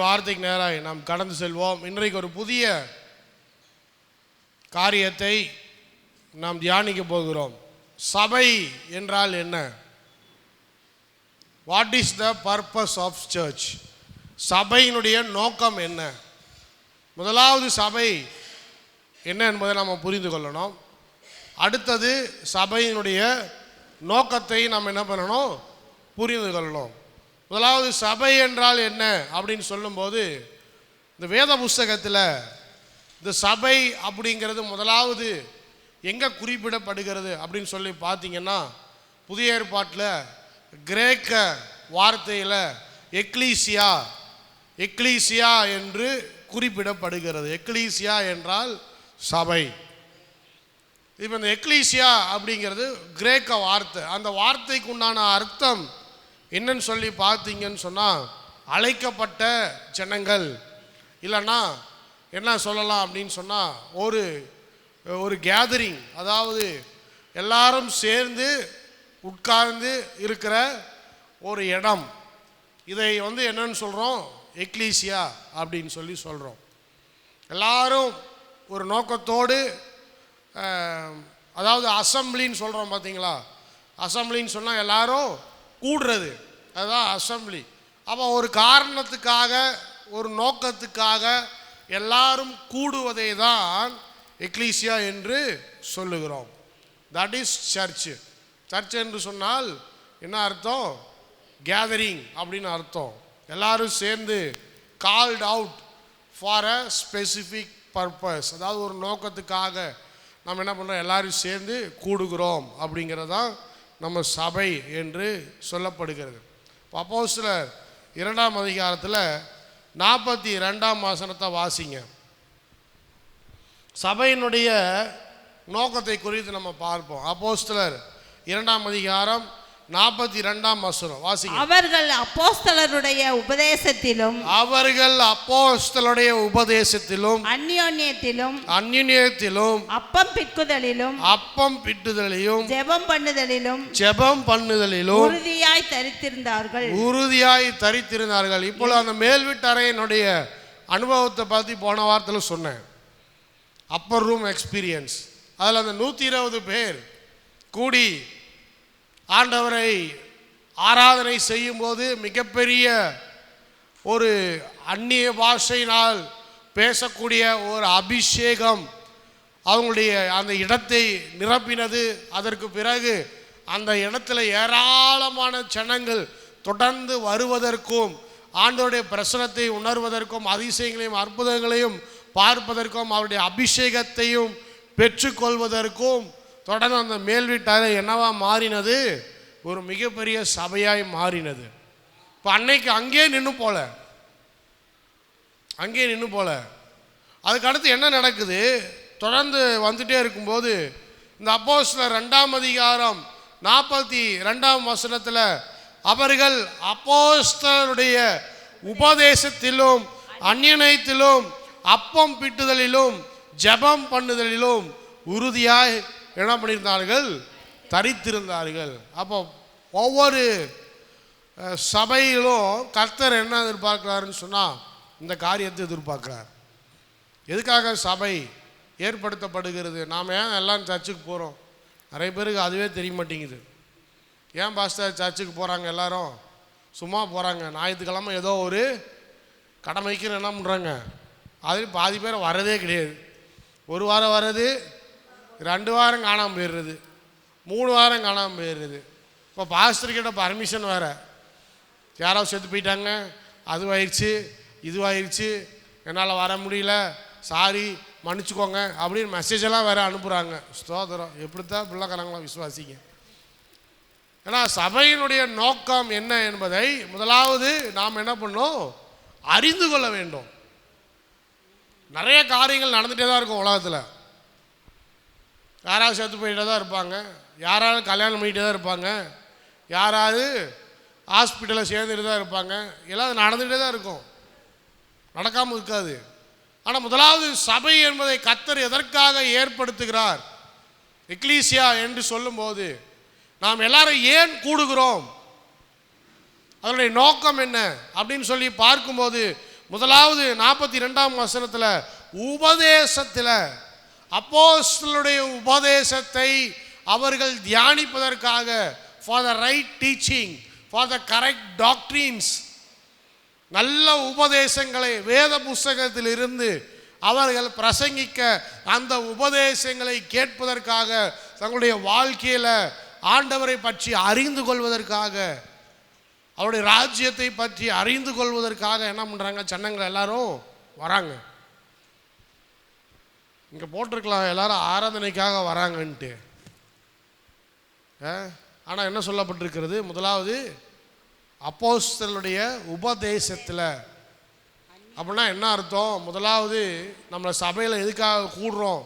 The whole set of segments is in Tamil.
வார்த்தைக்கு நேராக நாம் கடந்து செல்வோம். இன்றைக்கு ஒரு புதிய காரியத்தை நாம் தியானிக்க போகிறோம். சபை என்றால் என்ன? What is the purpose of church? சபையினுடைய நோக்கம் என்ன? முதலாவது சபை என்ன என்பதை நாம் புரிந்து கொள்ளணும். அடுத்தது சபையினுடைய நோக்கத்தை நாம் என்ன பண்ணணும்? புரிந்து கொள்ளணும். முதலாவது சபை என்றால் என்ன அப்படின்னு சொல்லும்போது, இந்த வேத புஸ்தகத்தில் இந்த சபை அப்படிங்கிறது முதலாவது எங்கே குறிப்பிடப்படுகிறது அப்படின்னு சொல்லி பார்த்தீங்கன்னா, புதிய ஏற்பாட்டில் கிரேக்க வார்த்தையில் எக்லீசியா என்று குறிப்பிடப்படுகிறது. எக்லீசியா என்றால் சபை. இப்போ இந்த எக்லீசியா அப்படிங்கிறது கிரேக்க வார்த்தை. அந்த வார்த்தைக்கு உண்டான அர்த்தம் என்னன்னு சொல்லி பார்த்தீங்கன்னு சொன்னால், அழைக்கப்பட்ட ஜனங்கள், இல்லைன்னா என்ன சொல்லலாம் அப்படின்னு சொன்னால் ஒரு கேதரிங், அதாவது எல்லாரும் சேர்ந்து உட்கார்ந்து இருக்கிற ஒரு இடம். இதை என்னன்னு சொல்கிறோம்? எக்லீசியா அப்படின்னு சொல்லி சொல்கிறோம். எல்லாரும் ஒரு நோக்கத்தோடு, அதாவது அசம்பிளின்னு சொல்கிறோம் பார்த்தீங்களா? அசம்பிளின்னு சொன்னால் எல்லாரும் கூடுறது, அதுதான் அசம்பிளி. அப்போ ஒரு காரணத்துக்காக, ஒரு நோக்கத்துக்காக எல்லாரும் கூடுவதை தான் எக்லீசியா என்று சொல்லுகிறோம். That is search. சர்ச் என்று சொன்னால் என்ன அர்த்தம்? கேதரிங் அப்படின்னு அர்த்தம். எல்லாரும் சேர்ந்து called out for a specific purpose, அதாவது ஒரு நோக்கத்துக்காக நம்ம என்ன பண்ணுறோம்? எல்லாரும் சேர்ந்து கூடுகிறோம் அப்படிங்கிறதான் நம்ம சபை என்று சொல்லப்படுகிறது. அப்போஸ்தலர் 2ஆம் அதிகாரத்தில் 42ஆம் வசனத்தை வாசிங்க. சபையினுடைய நோக்கத்தை குறித்து நம்ம பார்ப்போம். அப்போஸ்தலர் 2ஆம் அதிகாரம் 42ஆம் வசனம் வாசிங்க. அவர்கள் அப்போஸ்தலருடைய உபதேசத்திலும் அந்யோன்யத்திலும் அப்பம் பிட்டுதலிலும் ஜெபம் பண்ணுதலிலும் உறுதியாய் தரித்திருந்தார்கள். இப்பொழுது அந்த மேல் வீட்டறையினுடைய அனுபவத்தை பற்றி போன வாரத்தில் சொன்னேன். Upper room experience. அதில் அந்த 120 பேர் கூடி ஆண்டவரை ஆராதனை செய்யும்போது மிகப்பெரிய ஒரு அந்நிய பாஷையினால் பேசக்கூடிய ஒரு அபிஷேகம் அவங்களுடைய அந்த இடத்தை நிரப்பினது. அதற்கு பிறகு அந்த இடத்துல ஏராளமான ஜனங்கள் தொடர்ந்து வருவதற்கும், ஆண்டவருடைய பிரசனத்தை உணர்வதற்கும், அதிசயங்களையும் அற்புதங்களையும் பார்ப்பதற்கும், அவருடைய அபிஷேகத்தையும் பெற்றுக்கொள்வதற்கும் தொடர்ந்து அந்த மேல் வீட்டாரை என்னவா மாறினது? ஒரு மிகப்பெரிய சபையாய் மாறினது. இப்போ அன்னைக்கு அங்கே நின்று போல அதுக்கு அடுத்து என்ன நடக்குது? தொடர்ந்து வந்துட்டே இருக்கும்போது இந்த அப்போஸ்தலர் 2ஆம் அதிகாரம் 42ஆம் வசனத்தில், அவர்கள் அப்போஸ்தலருடைய உபதேசத்திலும் அந்நியனத்திலும் அப்பம் பிட்டுதலிலும் ஜெபம் பண்ணுதலிலும் உறுதியாய் என்ன பண்ணியிருந்தார்கள்? தரித்திருந்தார்கள். அப்போ ஒவ்வொரு சபையிலும் கர்த்தர் என்ன எதிர்பார்க்கிறாருன்னு சொன்னால், இந்த காரியத்தை எதிர்பார்க்கிறார். எதுக்காக சபை ஏற்படுத்தப்படுகிறது? நாம் ஏன் எல்லாம் சர்ச்சுக்கு போகிறோம்? நிறைய பேருக்கு அதுவே தெரிய மாட்டேங்குது. ஏன் பாஸ்டர் சர்ச்சுக்கு போகிறாங்க? எல்லாரும் சும்மா போகிறாங்க. ஞாயிற்றுக்கிழமை ஏதோ ஒரு கடமைக்கு என்ன பண்ணுறாங்க? அதில் பாதி பேர் வரதே கிடையாது. ஒரு வாரம் வர்றது, 2 வாரம் காணாமல் போயிடுறது, 3 வாரம் காணாமல் போயிடுறது. இப்போ பாஸ்டர்கிட்ட பர்மிஷன் வேறு, யாராவது செத்து போயிட்டாங்க, அதுவாயிடுச்சு இதுவாயிடுச்சு, என்னால் வர முடியல, சாரி மன்னிச்சுக்கோங்க அப்படின்னு மெசேஜெல்லாம் வேறு அனுப்புகிறாங்க. ஸ்தோத்திரம். எப்படித்தான் பிள்ளைக்காரங்களாம் விசுவாசிங்க. ஏன்னா சபையினுடைய நோக்கம் என்ன என்பதை முதலாவது நாம் என்ன பண்ணோம்? அறிந்து கொள்ள வேண்டும். நிறைய காரியங்கள் நடந்துகிட்டே தான் இருக்கும் உலகத்தில். யாராவது செத்து போயிட்டே தான் இருப்பாங்க, யாராவது கல்யாணம் பண்ணிகிட்டே தான் இருப்பாங்க, யாராவது ஹாஸ்பிட்டலில் சேர்ந்துட்டு தான் இருப்பாங்க. எல்லாம் நடந்துகிட்டே தான் இருக்கும், நடக்காமல் இருக்காது. ஆனால் முதலாவது சபை என்பதை கர்த்தர் எதற்காக ஏற்படுத்துகிறார்? எக்லீசியா என்று சொல்லும்போது நாம் எல்லாரும் ஏன் கூடுகிறோம், அதனுடைய நோக்கம் என்ன அப்படின்னு சொல்லி பார்க்கும்போது முதலாவது 42ஆம் வசனத்தில் உபதேசத்தில் அப்போஸ்தலருடைய உபதேசத்தை அவர்கள் தியானிப்பதற்காக, for the right teaching, for the correct doctrines, நல்ல உபதேசங்களை வேத புஸ்தகத்தில் இருந்து அவர்கள் பிரசங்கிக்க, அந்த உபதேசங்களை கேட்பதற்காக, தங்களுடைய வாழ்க்கையில் ஆண்டவரை பற்றி அறிந்து கொள்வதற்காக, அவருடைய ராஜ்யத்தை பற்றி அறிந்து கொள்வதற்காக என்ன பண்ணுறாங்க? ஜனங்கள் எல்லாரும் வராங்க. இங்கே போட்டிருக்கலாம் எல்லாரும் ஆராதனைக்காக வராங்கன்ட்டு. ஆனால் என்ன சொல்லப்பட்டிருக்கிறது? முதலாவது அப்போஸ்தலருடைய உபதேசத்தில். அப்படின்னா என்ன அர்த்தம்? முதலாவது நம்மளை சபையில் எதுக்காக கூடுறோம்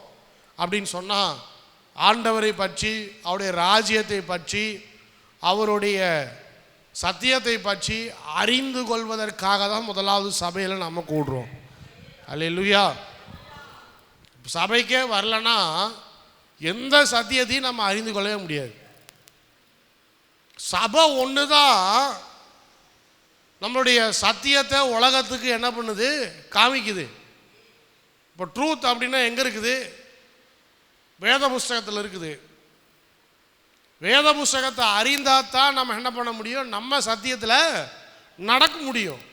அப்படின்னு சொன்னால், ஆண்டவரை பற்றி, அவருடைய ராஜ்யத்தை பற்றி, அவருடைய சத்தியத்தை பற்றி அறிந்து கொள்வதற்காக தான் முதலாவது சபையில் நம்ம கூடுறோம். அல்லேலூயா. சபைக்கே வரலன்னா எந்த சத்தியத்தையும் நம்ம அறிந்து கொள்ளவே முடியாது. சபை ஒன்று தான் நம்மளுடைய சத்தியத்தை உலகத்துக்கு என்ன பண்ணுது? காமிக்குது. இப்போ ட்ரூத் அப்படின்னா எங்கே இருக்குது? வேத புஸ்தகத்தில் இருக்குது. வேத புஸ்தகத்தை அறிந்தால் தான் நம்ம என்ன பண்ண முடியும்? நம்ம சத்தியத்தில் நடக்க முடியும்.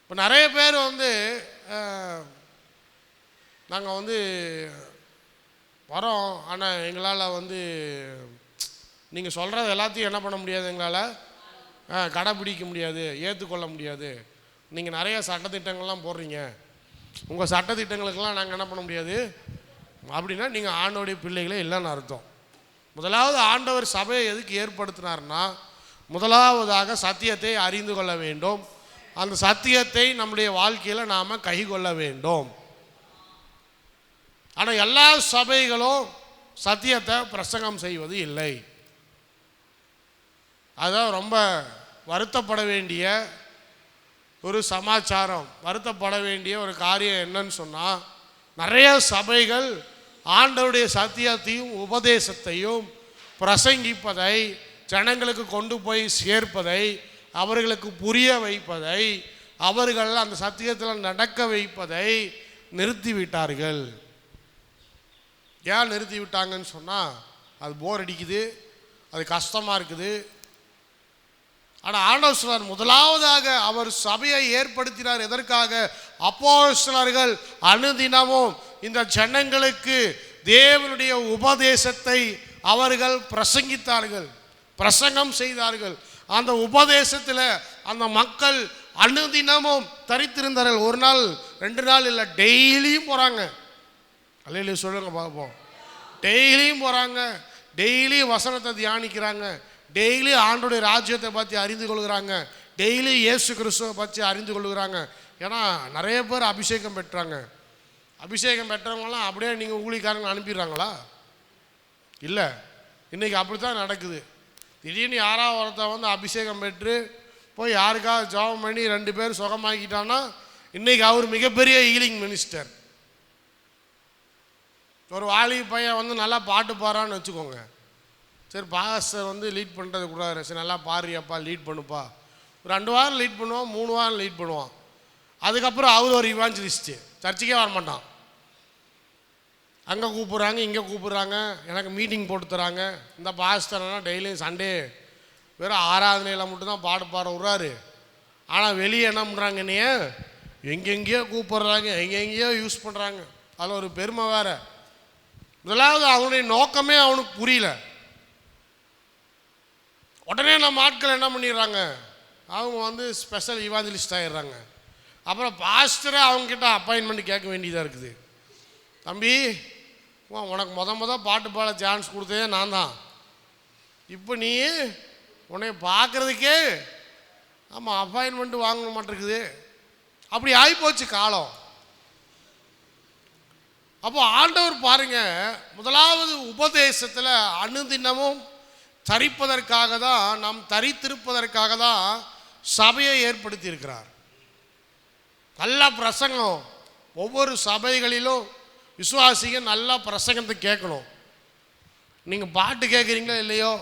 இப்போ நிறைய பேர் நாங்கள் வரோம், ஆனால் எங்களால் நீங்கள் சொல்கிறது எல்லாத்தையும் என்ன பண்ண முடியாது, எங்களால் கடைப்பிடிக்க முடியாது, ஏற்றுக்கொள்ள முடியாது. நீங்கள் நிறைய சட்டத்திட்டங்கள்லாம் போடுறீங்க, உங்கள் சட்டத்திட்டங்களுக்கெல்லாம் நாங்கள் என்ன பண்ண முடியாது அப்படின்னா நீங்கள் ஆண்டவருடைய பிள்ளைகளே இல்லைன்னு அர்த்தம். முதலாவது ஆண்டவர் சபையை எதுக்கு ஏற்படுத்தினார்னா, முதலாவதாக சத்தியத்தை அறிந்து கொள்ள வேண்டும், அந்த சத்தியத்தை நம்முடைய வாழ்க்கையில் நாம் கை கொள்ள வேண்டும். ஆனால் எல்லா சபைகளும் சத்தியத்தை பிரசங்கம் செய்வது இல்லை. அதான் ரொம்ப வருத்தப்பட வேண்டிய ஒரு சமாச்சாரம், வருத்தப்பட வேண்டிய ஒரு காரியம் என்னன்னு சொன்னால், நிறைய சபைகள் ஆண்டவருடைய சத்தியத்தையும் உபதேசத்தையும் பிரசங்கிப்பதை, ஜனங்களுக்கு கொண்டு போய் சேர்ப்பதை, அவர்களுக்கு புரிய வைப்பதை, அவர்கள் அந்த சத்தியத்தில் நடக்க வைப்பதை நிறுத்திவிட்டார்கள். ஏன் நிறுத்தி விட்டாங்கன்னு சொன்னால், அது போர் அடிக்குது, அது கஷ்டமாக இருக்குது. ஆனால் ஆண்டவர் சொன்னார், முதலாவதாக அவர் சபையை ஏற்படுத்தினார் எதற்காக? அப்போஸ்தலர்கள் அனுதினமும் இந்த ஜனங்களுக்கு தேவனுடைய உபதேசத்தை அவர்கள் பிரசங்கித்தார்கள், பிரசங்கம் செய்தார்கள். அந்த உபதேசத்தில் அந்த மக்கள் அனுதினமும் தரித்திருந்தார்கள். ஒரு நாள் 2 நாள் இல்லை, டெய்லியும் போகிறாங்க. அல்லேலூயா சொல்லுங்க பார்ப்போம். டெய்லியும் போகிறாங்க, டெய்லியும் வசனத்தை தியானிக்கிறாங்க, டெய்லி ஆண்டோடைய ராஜ்யத்தை பற்றி அறிந்து கொள்கிறாங்க, டெய்லி இயேசு கிறிஸ்துவை பற்றி அறிந்து கொள்கிறாங்க. ஏன்னா நிறைய பேர் அபிஷேகம் பெற்றாங்க. அபிஷேகம் பெற்றவங்களாம் அப்படியே நீங்கள் ஊழிக்காரங்க அனுப்பிடுறாங்களா? இல்லை, இன்றைக்கி அப்படி தான் நடக்குது. திடீர்னு யாராவது ஒருத்தர் அபிஷேகம் பெற்று போய் யாருக்காவது ஜெபம் பண்ணி 2 பேர் சுகமாக்கிட்டான்னா இன்றைக்கி அவர் மிகப்பெரிய ஹீலிங் மினிஸ்டர். ஒரு வாலி பையன் நல்லா பாட்டு பாடுறான்னு வச்சுக்கோங்க, சரி பாஸ்டர் லீட் பண்ணுறது கூடாது, சரி நல்லா பாடுறியாப்பா, லீட் பண்ணுப்பா. ஒரு 2 வாரம் லீட் பண்ணுவான், 3 வாரம் லீட் பண்ணுவான். அதுக்கப்புறம் அவர் ஒரு இவாஞ்சலிஸ்ட்டு, சர்ச்சுக்கே வரமாட்டான். அங்கே கூப்பிட்றாங்க, இங்கே கூப்பிட்றாங்க, எனக்கு மீட்டிங் போட்டு தராங்க. இந்த பாஸ்டர்னா டெய்லியும் சண்டே வெறும் ஆராதனையில் மட்டும்தான் பாட விட்றாரு. ஆனால் வெளியே என்ன பண்ணுறாங்க, என்னைய எங்கெங்கேயோ கூப்பிட்றாங்க, எங்கெங்கேயோ யூஸ் பண்ணுறாங்க. அதில் ஒரு பெருமை வேறு. முதலாவது அவனுடைய நோக்கமே அவனுக்கு புரியல. உடனே நம்ம ஆட்கள் என்ன பண்ணிடுறாங்க, அவங்க ஸ்பெஷல் இவாஞ்சலிஸ்ட் ஆகிடுறாங்க. அப்புறம் பாஸ்டரை அவங்கக்கிட்ட அப்பாயின்மெண்ட் கேட்க வேண்டியதாக இருக்குது. தம்பி, உனக்கு முத பாட்டு பாட சான்ஸ் கொடுத்ததே நான் தான், இப்போ நீ உன்னை பார்க்குறதுக்கே ஆமாம் அப்பாயின்மெண்ட்டு வாங்க மாட்டேருக்குது. அப்படி ஆகிப்போச்சு காலம். அப்போ ஆண்டவர் பாருங்க, முதலாவது உபதேசத்தில் அனுதினமும் தரிப்பதற்காக தான், நாம் தரித்திருப்பதற்காக தான் சபையை ஏற்படுத்தி இருக்கிறார். நல்ல பிரசங்கம், ஒவ்வொரு சபைகளிலும் விசுவாசிங்க நல்லா பிரசங்கத்தை கேட்கணும். நீங்கள் பாட்டு கேட்குறீங்களா இல்லையோ,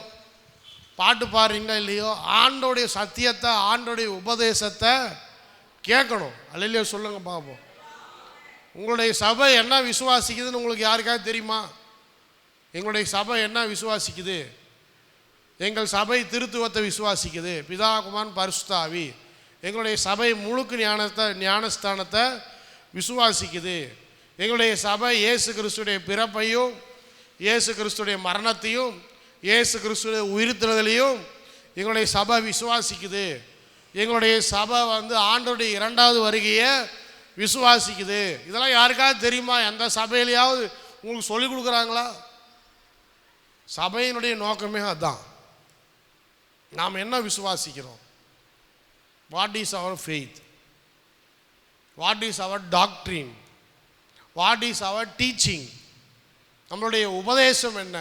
பாட்டு பாடுறீங்களா இல்லையோ, ஆண்டோடைய சத்தியத்தை ஆண்டோடைய உபதேசத்தை கேட்கணும். அல்லையோ சொல்லுங்க பார்ப்போம். உங்களுடைய சபை என்ன விசுவாசிக்குதுன்னு உங்களுக்கு யாருக்காவது தெரியுமா? எங்களுடைய சபை என்ன விசுவாசிக்குது? எங்கள் சபை திருத்துவத்தை விசுவாசிக்குது, பிதா குமாரன் பரிசுத்த ஆவி. எங்களுடைய சபை முழுக்கு ஞானஸ்தானத்தை விசுவாசிக்குது. எங்களுடைய சபை இயேசு கிறிஸ்துடைய பிறப்பையும் இயேசு கிறிஸ்துடைய மரணத்தையும் இயேசு கிறிஸ்துடைய உயிர்த்தெழுதலையும் எங்களுடைய சபை விசுவாசிக்குது. எங்களுடைய சபை ஆண்டவருடைய இரண்டாவது வருகையை விசுவாசிக்குது. இதெல்லாம் யாருக்காவது தெரியுமா? எந்த சபையிலையாவது உங்களுக்கு சொல்லிக் கொடுக்குறாங்களா? சபையினுடைய நோக்கமே அதுதான். நாம் என்ன விசுவாசிக்கிறோம்? What is our faith? What is our doctrine? What is our teaching? நம்மளுடைய உபதேசம் என்ன?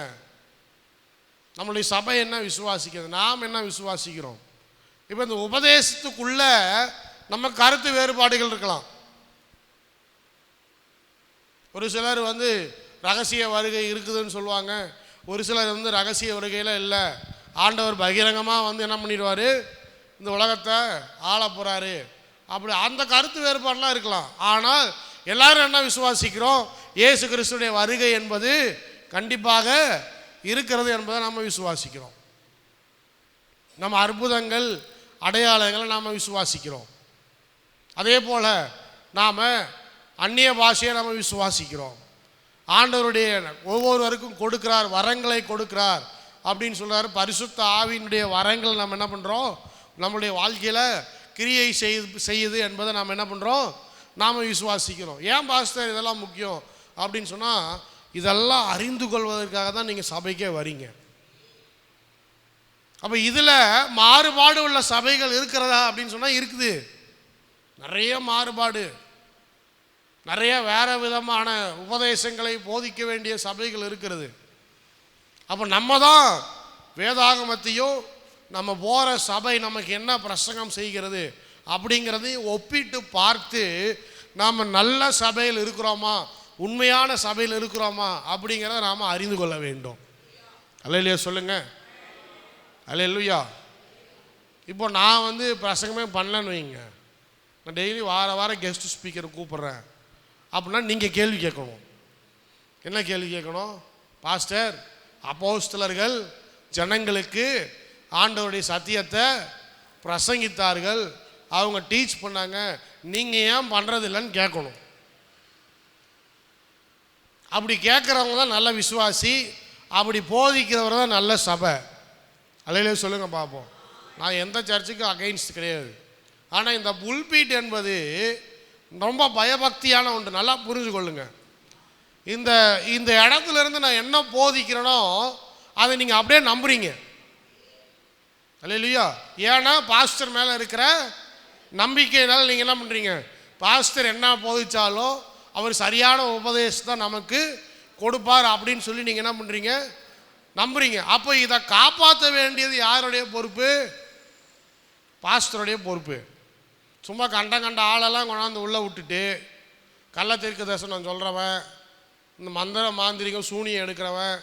நம்மளுடைய சபை என்ன விசுவாசிக்கிறது? நாம் என்ன விசுவாசிக்கிறோம்? இப்போ இந்த உபதேசத்துக்குள்ள நம்ம கருத்து வேறுபாடுகள் இருக்கலாம். ஒரு சிலர் ரகசிய வருகை இருக்குதுன்னு சொல்லுவாங்க. ஒரு சிலர் ரகசிய வருகையில் இல்லை, ஆண்டவர் பகிரங்கமாக என்ன பண்ணிடுவார், இந்த உலகத்தை ஆள போகிறாரு, அப்படி அந்த கருத்து வேறுபாடெலாம் இருக்கலாம். ஆனால் எல்லாரும் என்ன விசுவாசிக்கிறோம்? இயேசு கிறிஸ்துடைய வருகை என்பது கண்டிப்பாக இருக்கிறது என்பதை நம்ம விசுவாசிக்கிறோம். நம்ம அற்புதங்கள் அடையாளங்களை நாம் விசுவாசிக்கிறோம். அதே போல் நாம் அந்நிய பாஷையை நம்ம விசுவாசிக்கிறோம். ஆண்டவருடைய ஒவ்வொருவருக்கும் கொடுக்கிறார், வரங்களை கொடுக்கிறார் அப்படின்னு சொல்கிறார். பரிசுத்த ஆவியினுடைய வரங்கள் நம்ம என்ன பண்ணுறோம்? நம்முடைய வாழ்க்கையில் கிரியை செய்யுது என்பதை நாம் என்ன பண்ணுறோம்? நாம் விசுவாசிக்கிறோம். ஏன் பாஸ்டர் இதெல்லாம் முக்கியம் அப்படின்னு சொன்னால், இதெல்லாம் அறிந்து கொள்வதற்காக தான் நீங்கள் சபைக்கே வரீங்க. அப்போ இதில் மாறுபாடு உள்ள சபைகள் இருக்கிறதா அப்படின்னு சொன்னால் இருக்குது. நிறைய மாறுபாடு, நிறைய வேறு விதமான உபதேசங்களை போதிக்க வேண்டிய சபைகள் இருக்கிறது. அப்போ நம்ம தான் வேதாகமத்தையும் நம்ம போகிற சபை நமக்கு என்ன பிரசங்கம் செய்கிறது அப்படிங்கிறதையும் ஒப்பிட்டு பார்த்து நாம் நல்ல சபையில் இருக்கிறோமா, உண்மையான சபையில் இருக்கிறோமா அப்படிங்கிறத நாம் அறிந்து கொள்ள வேண்டும். அல்லேலூயா சொல்லுங்கள். அல்லேலூயா. இப்போ நான் பிரசங்கமே பண்ணலன்னு வைங்க, நான் டெய்லி வாரம் கெஸ்ட் ஸ்பீக்கரை கூப்பிட்றேன் அப்படின்னா நீங்கள் கேள்வி கேட்கணும். என்ன கேள்வி கேட்கணும்? பாஸ்டர், அப்போஸ்தலர்கள் ஜனங்களுக்கு ஆண்டவருடைய சத்தியத்தை பிரசங்கித்தார்கள், அவங்க டீச் பண்ணாங்க, நீங்கள் ஏன் பண்ணுறதில்லைன்னு கேட்கணும். அப்படி கேட்குறவங்க தான் நல்ல விசுவாசி, அப்படி போதிக்கிறவர் தான் நல்ல சபை. அல்லேலூயா சொல்லுங்கள் பார்ப்போம். நான் எந்த சர்ச்சுக்கும் அகைன்ஸ்ட் கிடையாது. ஆனால் இந்த புல்பீட் என்பது ரொம்ப பயபக்தியான ஒன்று. நல்லா புரிஞ்சு கொள்ளுங்க. இந்த இந்த இடத்துலேருந்து நான் என்ன போதிக்கிறேனோ அதை நீங்கள் அப்படியே நம்புறீங்க. அல்லேலூயா. ஏன்னா பாஸ்டர் மேலே இருக்கிற நம்பிக்கையினால் நீங்கள் என்ன பண்ணுறீங்க? பாஸ்டர் என்ன போதிச்சாலும் அவர் சரியான உபதேசத்தை நமக்கு கொடுப்பார் அப்படின்னு சொல்லி நீங்கள் என்ன பண்ணுறீங்க? நம்புறீங்க. அப்போ இதை காப்பாற்ற வேண்டியது யாருடைய பொறுப்பு? பாஸ்டருடைய பொறுப்பு. சும்மா கண்ட ஆளெல்லாம் கொண்டாந்து உள்ளே விட்டுட்டு கள்ள தீர்க்க தரிசனம் சொல்கிறவன், இந்த மந்திர மாந்திரிகம் சூனியம் எடுக்கிறவன்,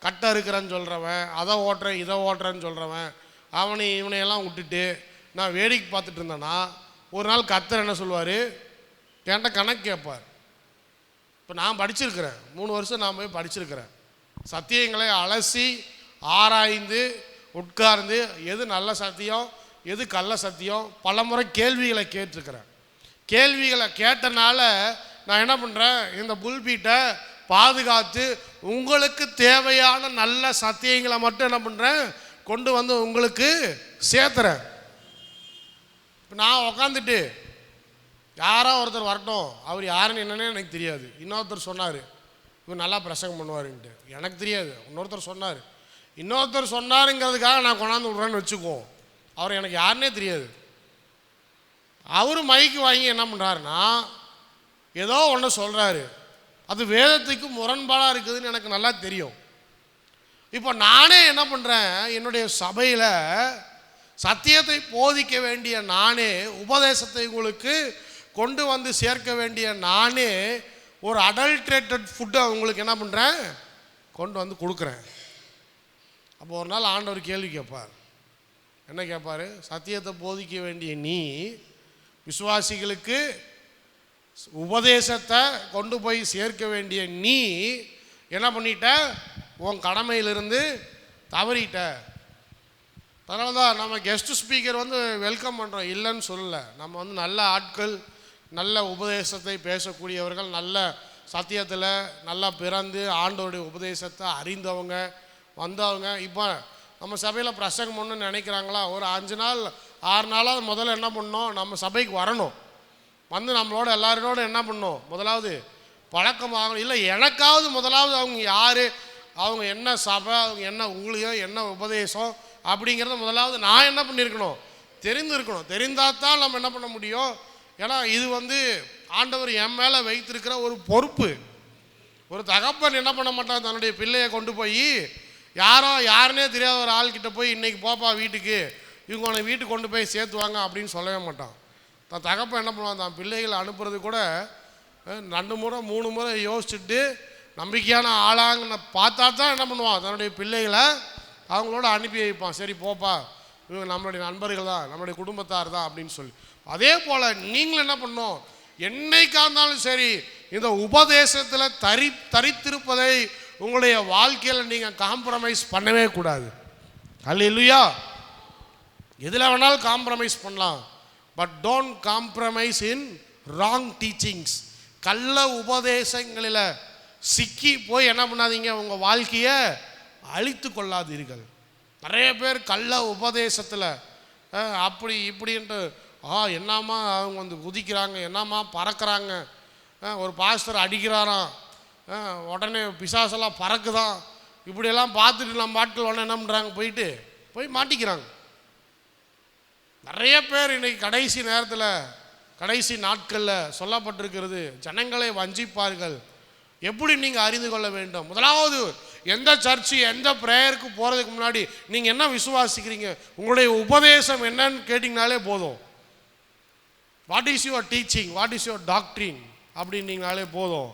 கட்டை இருக்கிறேன்னு சொல்கிறவன், அதை ஓட்டுறேன் இதை ஓட்டுறேன்னு சொல்கிறவன், இவனையெல்லாம் விட்டுட்டு நான் வேடிக்கை பார்த்துட்டு இருந்தேன்னா ஒரு நாள் கர்த்தர் என்ன சொல்லுவார்? என்கிட்ட கணக்கு கேட்பார். இப்போ நான் படிச்சிருக்கிறேன், 3 வருஷம் நான் போய் படிச்சிருக்கிறேன். சத்தியங்களை அலசி ஆராய்ந்து உட்கார்ந்து எது நல்ல சத்தியம் எது கள்ள சத்தியம் பல முறை கேள்விகளை கேட்டிருக்கிறேன். கேள்விகளை கேட்டனால நான் என்ன பண்ணுறேன்? இந்த புல்பீட்டை பாதுகாத்து உங்களுக்கு தேவையான நல்ல சத்தியங்களை மட்டும் என்ன பண்ணுறேன்? கொண்டு உங்களுக்கு சேர்த்துறேன். இப்போ நான் உக்காந்துட்டு யாரோ ஒருத்தர் வரட்டும், அவர் யாருன்னு என்னன்னே எனக்கு தெரியாது. இன்னொருத்தர் சொன்னார் இவர் நல்லா பிரசங்கம் பண்ணுவாருன்ட்டு, எனக்கு தெரியாது. இன்னொருத்தர் சொன்னார், இன்னொருத்தர் சொன்னாருங்கிறதுக்காக நான் கொண்டாந்து விட்றேன்னு வச்சுக்குவோம். அவர் எனக்கு யாருன்னே தெரியாது. அவர் மைக்கு வாங்கி என்ன பண்ணுறாருன்னா ஏதோ ஒன்று சொல்கிறாரு, அது வேதத்துக்கு முரண்பாடாக இருக்குதுன்னு எனக்கு நல்லா தெரியும். இப்போ நானே என்ன பண்ணுறேன்? என்னுடைய சபையில் சத்தியத்தை போதிக்க வேண்டிய நானே உபதேசத்தை உங்களுக்கு கொண்டு வந்து சேர்க்க வேண்டிய நானே ஒரு அடல்ட்ரேட்டட் ஃபுட்டை உங்களுக்கு என்ன பண்ணுறேன், கொண்டு வந்து கொடுக்குறேன். அப்போ ஒரு நாள் ஆண்டவர் கேள்வி கேட்பார். என்ன கேட்பார்? சத்தியத்தை போதிக்க வேண்டிய நீ விசுவாசிகளுக்கு உபதேசத்தை கொண்டு போய் சேர்க்க வேண்டிய நீ என்ன பண்ணிட்ட? உன் கடமையிலிருந்து தவறிட்ட. அதனால தான் நம்ம கெஸ்ட் ஸ்பீக்கர் வந்து வெல்கம் பண்ணுறோம், இல்லைன்னு சொல்லலை. நம்ம வந்து நல்ல ஆட்கள், நல்ல உபதேசத்தை பேசக்கூடியவர்கள், நல்ல சத்தியத்தில் நல்லா பிறந்து ஆண்டவருடைய உபதேசத்தை அறிந்தவங்க வந்தவங்க. இப்போ நம்ம சபையில் பிரசங்கம் பண்ணணும்னு நினைக்கிறாங்களா? ஒரு 5 நாள் 6 நாளாவது முதல்ல என்ன பண்ணணும்? நம்ம சபைக்கு வரணும். வந்து நம்மளோட எல்லாரோட என்ன பண்ணணும்? முதலாவது பழக்கமாகணும். இல்லை எனக்காவது முதலாவது அவங்க யார், அவங்க என்ன சபை, அவங்க என்ன ஊழியம், என்ன உபதேசம் அப்படிங்கிறத முதலாவது நான் என்ன பண்ணியிருக்கணும்? தெரிந்திருக்கணும். தெரிந்தால் தான் நம்ம என்ன பண்ண முடியும். ஏன்னா இது வந்து ஆண்டவர் என் மேலே வைத்திருக்கிற ஒரு பொறுப்பு. ஒரு தகப்பன் என்ன பண்ண மாட்டான், தன்னுடைய பிள்ளையை கொண்டு போய் யாருன்னே தெரியாத ஒரு ஆள்கிட்ட போய் இன்றைக்கி போப்பா வீட்டுக்கு, இவங்க உன்னை வீட்டுக்கு கொண்டு போய் சேர்த்துவாங்க அப்படின்னு சொல்லவே மாட்டான். தான் தகப்பன் என்ன பண்ணுவான், தான் பிள்ளைகளை அனுப்புறது கூட 2 முறை 3 முறை யோசிச்சுட்டு நம்பிக்கையான ஆளாங்கன்னு பார்த்தா தான் என்ன பண்ணுவான், தன்னுடைய பிள்ளைகளை அவங்களோட அனுப்பி வைப்பான். சரி போப்பா, இவங்க நம்மளுடைய நண்பர்கள் தான், நம்மளுடைய குடும்பத்தார் தான் அப்படின்னு சொல்லி. அதே போல் நீங்களும் என்ன பண்ணணும், என்னைக்கா இருந்தாலும் சரி இந்த உபதேசத்தில் தரித்திருப்பதை உங்களுடைய வாழ்க்கையில் நீங்கள் காம்ப்ரமைஸ் பண்ணவே கூடாது. அல்லேலூயா. எதில் வேணாலும் காம்ப்ரமைஸ் பண்ணலாம், but don't compromise in wrong teachings. கள்ள உபதேசங்களில் சிக்கி போய் என்ன பண்ணாதீங்க, உங்கள் வாழ்க்கையை அழித்து கொள்ளாதீர்கள். நிறைய பேர் கள்ள உபதேசத்தில் அப்படி இப்படின்ட்டு என்னம்மா அவங்க வந்து குதிக்கிறாங்க, என்னம்மா பறக்கிறாங்க, ஒரு பாஸ்டர் அடிக்கிறாராம், உடனே பிசாசெல்லாம் பறக்குதான், இப்படியெல்லாம் பார்த்துட்டு நம்ம பாட்டில் உடனே என்ன பண்ணுறாங்க, போய் மாட்டிக்கிறாங்க. நிறைய பேர் இன்றைக்கி கடைசி நேரத்தில் கடைசி நாட்களில் சொல்லப்பட்டிருக்கிறது, ஜனங்களை வஞ்சிப்பார்கள். எப்படி நீங்கள் அறிந்து கொள்ள வேண்டும்? முதலாவது எந்த சர்ச்சு எந்த ப்ரேயருக்கு போகிறதுக்கு முன்னாடி நீங்கள் என்ன விசுவாசிக்கிறீங்க, உங்களுடைய உபதேசம் என்னன்னு கேட்டிங்கனாலே போதும். What is your teaching, what is your doctrine அப்படின்னீங்கனாலே போதும்.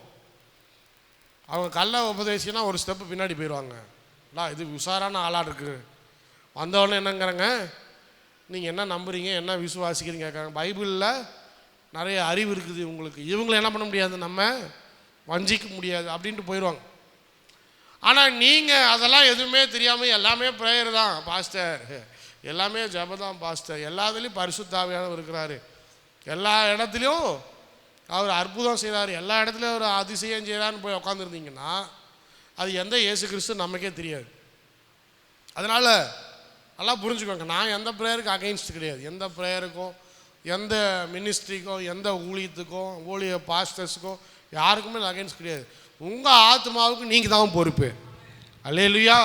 அவங்க கள்ள உபதேசினா ஒரு ஸ்டெப்பு பின்னாடி போயிடுவாங்க. இது உஷாரான ஆளாக இருக்குது. வந்தவொடனே என்னங்கிறாங்க, நீங்கள் என்ன நம்புறீங்க, என்ன விசுவாசிக்கிறீங்க கேட்குறாங்க. பைபிளில் நிறைய அறிவு இருக்குது உங்களுக்கு, இவங்களை என்ன பண்ண முடியாது, நம்ம வஞ்சிக்க முடியாது அப்படின்ட்டு போயிடுவாங்க. ஆனால் நீங்கள் அதெல்லாம் எதுவுமே தெரியாமல் எல்லாமே ப்ரேயர் தான் பாஸ்டர், எல்லாமே ஜெபம் தான் பாஸ்டர், எல்லாத்துலேயும் பரிசுத்த ஆவியானவர் இருக்கிறாரு, எல்லா இடத்துலையும் அவர் அற்புதம் செய்கிறார், எல்லா இடத்துலையும் அவர் அதிசயம் செய்கிறான்னு போய் உட்காந்துருந்தீங்கன்னா அது எந்த இயேசு கிறிஸ்து நமக்கே தெரியாது. அதனால் நல்லா புரிஞ்சுக்கோங்க, நான் எந்த ப்ரேயருக்கு அகைன்ஸ்ட் கிடையாது. எந்த ப்ரேயருக்கும், எந்த மினிஸ்ட்ரிக்கும், எந்த ஊழியத்துக்கும், ஊழிய பாஸ்டர்ஸுக்கும் யாருக்குமே நான் அகைன்ஸ்ட் கிடையாது. உங்கள் ஆத்மாவுக்கு நீங்கள் தான் பொறுப்பு. அல்லேலூயா.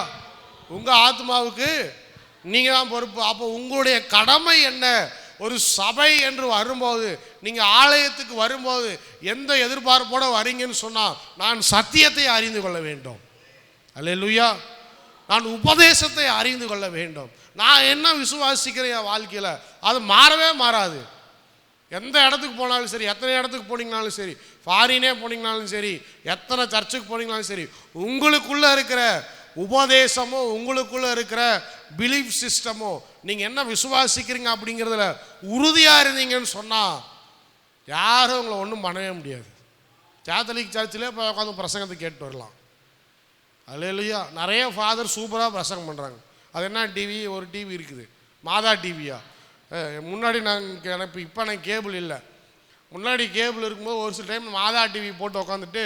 உங்கள் ஆத்மாவுக்கு நீங்கள் தான் பொறுப்பு. அப்போ உங்களுடைய கடமை என்ன? ஒரு சபை என்று வரும்போது, நீங்கள் ஆலயத்துக்கு வரும்போது எந்த எதிர்பார்ப்போடு வரீங்கன்னு சொன்னால், நான் சத்தியத்தை அறிந்து கொள்ள வேண்டும். அல்லேலூயா. நான் உபதேசத்தை அறிந்து கொள்ள வேண்டும். நான் என்ன விசுவாசிக்கிறேன் என் வாழ்க்கையில் அது மாறவே மாறாது. எந்த இடத்துக்கு போனாலும் சரி, எத்தனை இடத்துக்கு போனீங்கனாலும் சரி, ஃபாரினே போனீங்கனாலும் சரி, எத்தனை சர்ச்சுக்கு போனீங்கனாலும் சரி, உங்களுக்குள்ளே இருக்கிற உபதேசமோ, உங்களுக்குள்ளே இருக்கிற பிலீஃப் சிஸ்டமோ, நீங்கள் என்ன விசுவாசிக்கிறீங்க அப்படிங்கிறதுல உறுதியாக இருந்தீங்கன்னு சொன்னால் யாரும் உங்களை ஒன்றும் பண்ணவே முடியாது. கேத்தலிக் சர்ச்சிலே போய் உட்காந்து பிரசங்கத்தை கேட்டு வரலாம். அல்லேலூயா. நிறைய ஃபாதர் சூப்பராக பிரசங்கம் பண்ணுறாங்க. அது என்ன டிவி, ஒரு டிவி இருக்குது, மாதா டிவியா. முன்னாடி எனக்கு இப்போ எனக்கு கேபிள் இல்லை, முன்னாடி கேபிள் இருக்கும்போது ஒரு சில டைம் மாதா டிவி போட்டு உட்காந்துட்டு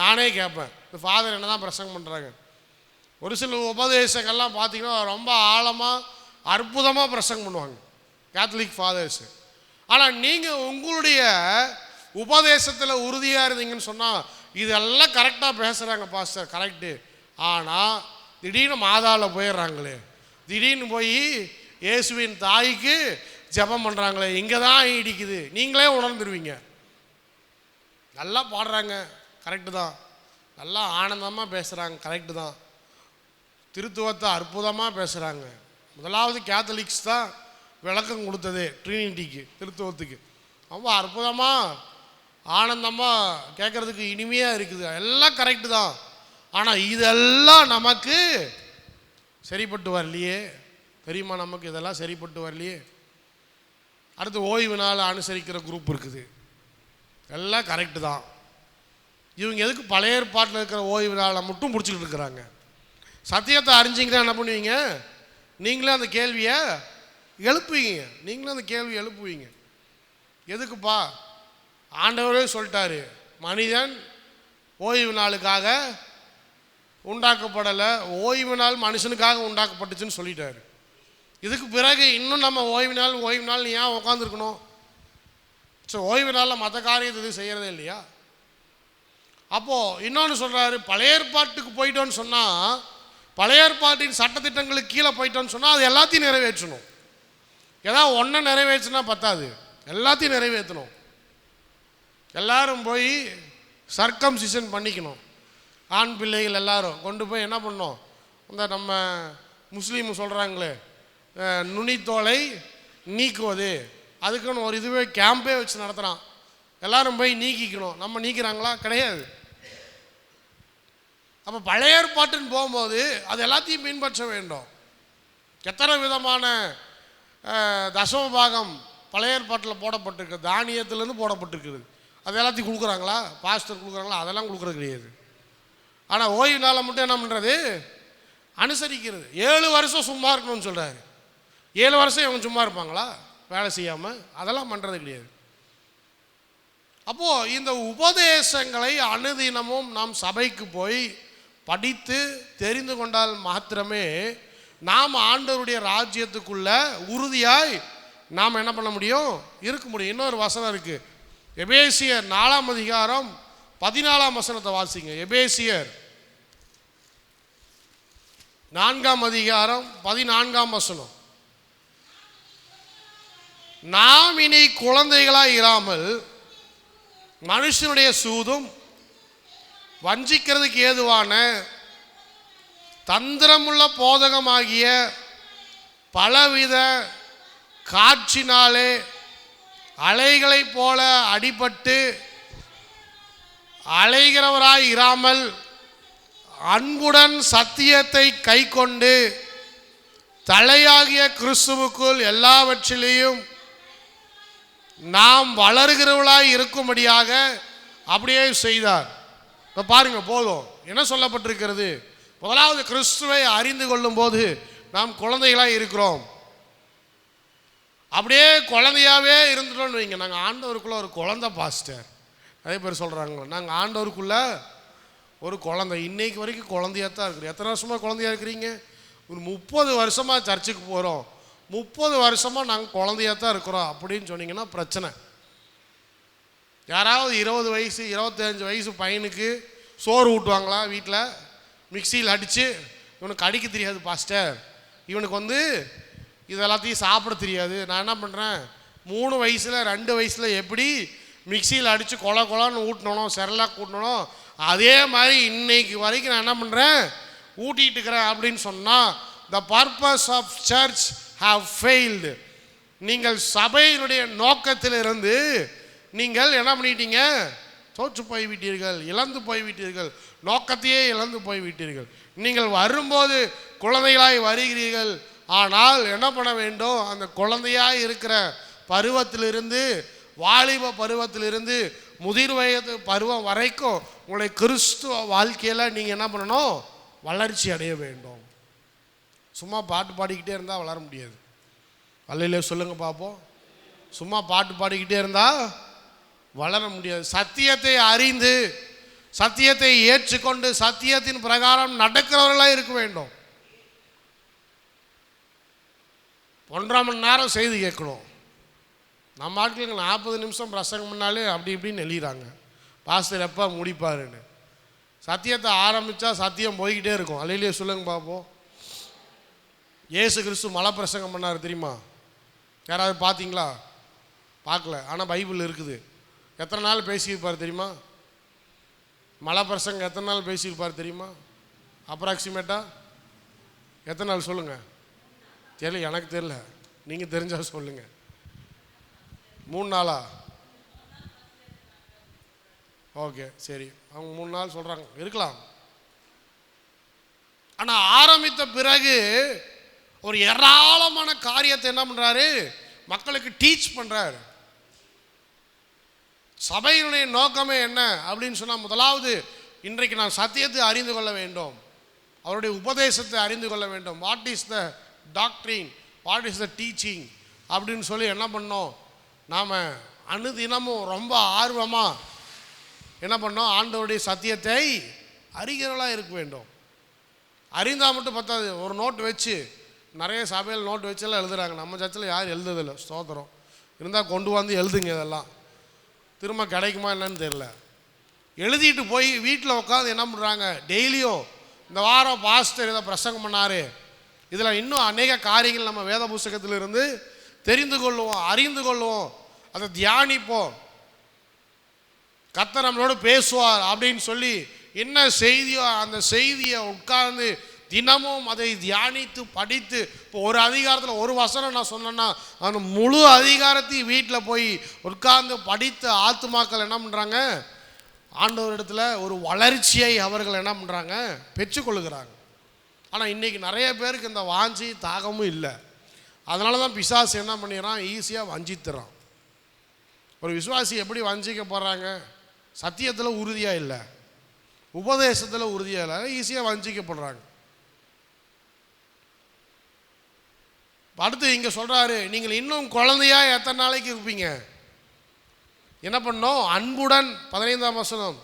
நானே கேட்பேன், இந்த ஃபாதர் என்ன தான் பிரசங்கம் பண்ணுறாங்க. ஒரு சில உபதேசங்கள்லாம் பார்த்திங்கன்னா ரொம்ப ஆழமாக அற்புதமாக பிரசங்கம் பண்ணுவாங்க கேத்தலிக் ஃபாதர்ஸு. ஆனால் நீங்கள் உங்களுடைய உபதேசத்தில் உறுதியாக இருந்தீங்கன்னு சொன்னால், இதெல்லாம் கரெக்டாக பேசுகிறாங்க பாஸ்டர், கரெக்டு, ஆனால் திடீர்னு மாதாவில் போயிடுறாங்களே, திடீர்னு போய் இயேசுவின் தாய்க்கு ஜெபம் பண்ணுறாங்களே, இங்கே தான் இடிக்குது, நீங்களே உணர்ந்துருவீங்க. நல்லா பாடுறாங்க, கரெக்டு தான், நல்லா ஆனந்தமாக பேசுகிறாங்க, கரெக்டு தான், திருத்துவத்தை அற்புதமாக பேசுகிறாங்க. முதலாவது கேத்தலிக்ஸ் தான் விளக்கம் கொடுத்ததே ட்ரினிட்டிக்கு, திருத்துவத்துக்கு. ரொம்ப அற்புதமாக ஆனந்தமாக கேட்குறதுக்கு இனிமையாக இருக்குது, எல்லாம் கரெக்டு தான். ஆனால் இதெல்லாம் நமக்கு சரிப்பட்டு வரலையே, தெரியுமா? நமக்கு இதெல்லாம் சரிப்பட்டு வரலையே. அடுத்து ஓய்வு நாள் அனுசரிக்கிற குரூப் இருக்குது, எல்லாம் கரெக்டு தான். இவங்க எதுக்கு பழைய ஏற்பாட்டில் இருக்கிற ஓய்வு நாளை மட்டும் பிடிச்சிக்கிட்டு இருக்கிறாங்க? சத்தியத்தை அறிஞ்சிங்கன்னா என்ன பண்ணுவீங்க? நீங்களே அந்த கேள்வியை எழுப்புவீங்க. நீங்களும் அந்த கேள்வி எழுப்புவீங்க. எதுக்குப்பா? ஆண்டவரே சொல்லிட்டாரு, மனிதன் ஓய்வு நாளுக்காக உண்டாக்கப்படலை, ஓய்வு நாள் மனுஷனுக்காக உண்டாக்கப்பட்டுச்சுன்னு சொல்லிட்டாரு. இதுக்கு பிறகு இன்னும் நம்ம ஓய்வு நாள் ஏன் உட்காந்துருக்கணும்? ஸோ ஓய்வு நாளில் மற்ற காரியத்தை இது செய்கிறதே இல்லையா? அப்போது இன்னொன்று சொல்கிறாரு, பழைய ஏற்பாட்டுக்கு போயிட்டோன்னு சொன்னால், பழைய ஏற்பாட்டின் சட்டத்திட்டங்களுக்கு கீழே போயிட்டோன்னு சொன்னால் அது எல்லாத்தையும் நிறைவேற்றணும். ஏதாவது ஒன்றை நிறைவேற்றினா பத்தாது, எல்லாத்தையும் நிறைவேற்றணும். எல்லாரும் போய் சர்க்கம்சிஷன் பண்ணிக்கணும். ஆண் பிள்ளைகள் எல்லாரும் கொண்டு போய் என்ன பண்ணணும்? இந்த நம்ம முஸ்லீம் சொல்கிறாங்களே நுனித்தோலை நீக்குவது, அதுக்குன்னு ஒரு இதுவே கேம்பே வச்சு நடத்துகிறான். எல்லாரும் போய் நீக்கிக்கணும். நம்ம நீக்கிறாங்களா? கிடையாது. அப்போ பழைய ஏற்பாட்டுன்னு போகும்போது அது எல்லாத்தையும் பின்பற்ற வேண்டும். எத்தனை விதமான தசம பாகம் பழைய ஏற்பாட்டில் போடப்பட்டிருக்கு, தானியத்திலேருந்து போடப்பட்டிருக்குது. அது எல்லாத்தையும் கொடுக்குறாங்களா? பாஸ்டர் கொடுக்குறாங்களா? அதெல்லாம் கொடுக்குறது கிடையாது. ஆனால் ஓய்வு நாளை மட்டும் என்ன பண்ணுறது? அனுசரிக்கிறது. 7 வருஷம் சும்மா இருக்கணும்னு சொல்கிறாரு. 7 வருஷம் இவங்க சும்மா இருப்பாங்களா வேலை செய்யாமல்? அதெல்லாம் பண்ணுறது கிடையாது. அப்போது இந்த உபதேசங்களை அனுதினமும் நாம் சபைக்கு போய் படித்து தெரிந்து கொண்டால் மாத்திரமே நாம் ஆண்டவருடைய ராஜ்யத்துக்குள்ள உறுதியாய் நாம் என்ன பண்ண முடியும்? இருக்க முடியும். இன்னொரு வசனம் இருக்குது, எபேசியர் 4ஆம் அதிகாரம் 14ஆம் வசனத்தை வாசிங்க. எபேசியர் 4ஆம் அதிகாரம் 14ஆம் வசனம். நாம் இனி குழந்தைகளாய் இராமல் மனுஷனுடைய சூதும் வஞ்சிக்கிறதுக்கு ஏதுவான தந்திரமுள்ள போதகமாகிய பலவித காட்சினாலே அலைகளைப் போல அடிபட்டு அலைகிறவராய் இராமல் அன்புடன் சத்தியத்தை கை கொண்டு தலையாகிய கிறிஸ்துவுக்குள் எல்லாவற்றிலேயும் நாம் வளர்கிறவர்களாய் இருக்கும்படியாக அப்படியே செய்தார். இப்போ பாருங்க, போதும். என்ன சொல்லப்பட்டிருக்கிறது? முதலாவது கிறிஸ்துவை அறிந்து கொள்ளும் போது நாம் குழந்தைகளாக இருக்கிறோம். அப்படியே குழந்தையாகவே இருந்துட்டோன்னு வைங்க. நாங்கள் ஆண்டவருக்குள்ளே ஒரு குழந்தை பாஸ்டர், நிறைய பேர் சொல்கிறாங்க, நாங்கள் ஆண்டவருக்குள்ளே ஒரு குழந்தை. இன்னைக்கு வரைக்கும் குழந்தையாக தான் இருக்கிறோம். எத்தனை வருஷமாக குழந்தையாக இருக்கிறீங்க? ஒரு 30 வருஷமாக சர்ச்சுக்கு போகிறோம், 30 வருஷமாக நாங்கள் குழந்தையாக தான் இருக்கிறோம் அப்படின்னு சொன்னீங்கன்னா பிரச்சனை. யாராவது 20 வயசு 25 வயசு பையனுக்கு சோறு ஊட்டுவாங்களா? வீட்டில் மிக்சியில் அடித்து, இவனுக்கு அடிக்க தெரியாது பாஸ்டர், இவனுக்கு இது எல்லாத்தையும் சாப்பிட தெரியாது. நான் என்ன பண்ணுறேன், 3 வயசில் 2 வயசில் எப்படி மிக்சியில் அடித்து கொலன்னு ஊட்டணும், செரலாக் ஊட்டணும், அதே மாதிரி இன்னைக்கு வரைக்கும் நான் என்ன பண்ணுறேன், ஊட்டிகிட்டு இருக்கிறேன் அப்படின்னு சொன்னால் the purpose of church have failed. நீங்கள் சபையினுடைய நோக்கத்திலிருந்து நீங்கள் என்ன பண்ணிட்டீங்க? தோற்று போய்விட்டீர்கள், இழந்து போய்விட்டீர்கள், நோக்கத்தையே இழந்து போய்விட்டீர்கள். நீங்கள் வரும்போது குழந்தைகளாய் வருகிறீர்கள், ஆனால் என்ன பண்ண வேண்டும்? அந்த குழந்தையாய் இருக்கிற பருவத்திலிருந்து, வாலிப பருவத்திலிருந்து முதிர் வயது பருவம் வரைக்கும் உங்களுடைய கிறிஸ்துவ வாழ்க்கையில் நீங்கள் என்ன பண்ணணும்? வளர்ச்சி அடைய வேண்டும். சும்மா பாட்டு பாடிக்கிட்டே இருந்தால் வளர முடியாது. அல்லையிலே சொல்லுங்கள் பார்ப்போம். சும்மா பாட்டு பாடிக்கிட்டே இருந்தால் வளர முடியாது. சத்தியத்தை அறிந்து சத்தியத்தை ஏற்றுக்கொண்டு சத்தியத்தின் பிரகாரம் நடக்கிறவர்களாக இருக்க வேண்டும். 1.5 மணி நேரம் செய்தி கேட்கணும். நம்ம ஆட்களுக்கு 40 நிமிஷம் பிரசங்கம் பண்ணாலே அப்படி இப்படின்னு எழுதுறாங்க, பாஸ்டர் எப்போ முடிப்பாருன்னு. சத்தியத்தை ஆரம்பித்தா சத்தியம் போய்கிட்டே இருக்கும். அல்லையிலே சொல்லுங்க பார்ப்போம். இயேசு கிறிஸ்து மலை பிரசங்கம் பண்ணார் தெரியுமா? யாராவது பார்த்தீங்களா? பார்க்கல, ஆனால் பைபிள் இருக்குது. எத்தனை நாள் பேசியிருப்பார் தெரியுமா? மலை பிரசங்கம் எத்தனை நாள் பேசியிருப்பார் தெரியுமா? அப்ராக்சிமேட்டாக எத்தனை நாள் சொல்லுங்கள்? தெரியல, எனக்கு தெரியல, நீங்கள் தெரிஞ்சால் சொல்லுங்கள். 3 நாளா? ஓகே சரி, அவங்க 3 நாள் சொல்கிறாங்க, இருக்கலாம். ஆனால் ஆரம்பித்த பிறகு ஒரு ஏராளமான காரியத்தை என்ன பண்ணுறாரு, மக்களுக்கு டீச் பண்ணுறாரு. சபையினுடைய நோக்கமே என்ன அப்படின்னு சொன்னால், முதலாவது இன்றைக்கு நான் சத்தியத்தை அறிந்து கொள்ள வேண்டும், அவருடைய உபதேசத்தை அறிந்து கொள்ள வேண்டும். What is the doctrine, what is the teaching அப்படின்னு சொல்லி என்ன பண்ணோம், நாம் அனுதினமும் ரொம்ப ஆர்வமாக என்ன பண்ணோம், ஆண்டவருடைய சத்தியத்தை அறிகிறவர்களாக இருக்க வேண்டும். அறிந்தால் மட்டும் பத்தாது, ஒரு நோட் வச்சு, நிறைய சபையில் நோட் வச்செல்லாம் எழுதுகிறாங்க, நம்ம சர்ச்சில் யாரும் எழுதுதில்லை, ஸ்தோத்திரம். இருந்தால் கொண்டு வந்து எழுதுங்க, இதெல்லாம் திரும்ப கிடைக்குமா என்னன்னு தெரியல. எழுதிட்டு போய் வீட்டில் உட்காந்து என்ன பண்ணுறாங்க, டெய்லியும் இந்த வாரம் பாஸ்டர் இதை பிரசங்கம் பண்ணார், இதில் இன்னும் அநேக காரியங்கள் நம்ம வேத புஸ்தகத்திலிருந்து தெரிந்து கொள்வோம், அறிந்து கொள்வோம், அதை தியானிப்போம், கர்த்தர் நம்மளோட பேசுவார் அப்படின்னு சொல்லி என்ன செய்தியோ அந்த செய்தியை உட்கார்ந்து தினமும் அதை தியானித்து படித்து, இப்போ ஒரு அதிகாரத்தில் ஒரு வசனம் நான் சொன்னேன்னா அந்த முழு அதிகாரத்தையும் வீட்டில் போய் உட்கார்ந்து படித்த ஆத்துமாக்கள் என்ன பண்ணுறாங்க, ஆண்டவரிடத்துல ஒரு வளர்ச்சியை அவர்கள் என்ன பண்ணுறாங்க, பெற்றுக்கொள்ளுகிறாங்க. ஆனால் இன்றைக்கி நிறைய பேருக்கு இந்த வாஞ்சி தாகமும் இல்லை. அதனால தான் பிசாசு என்ன பண்ணிடுறான், ஈஸியாக வஞ்சித்துறான். ஒரு விசுவாசி எப்படி வஞ்சிக்கப்படுறாங்க, சத்தியத்தில் உறுதியாக இல்லை, உபதேசத்தில் உறுதியாக இல்லை, ஈஸியாக வஞ்சிக்கப்படுறாங்க. அடுத்து இங்கே சொல்கிறாரு, நீங்கள் இன்னும் குழந்தையா எத்தனை நாளைக்கு இருப்பீங்க, என்ன பண்ணோம், அன்புடன் 15ஆம் வசனம்,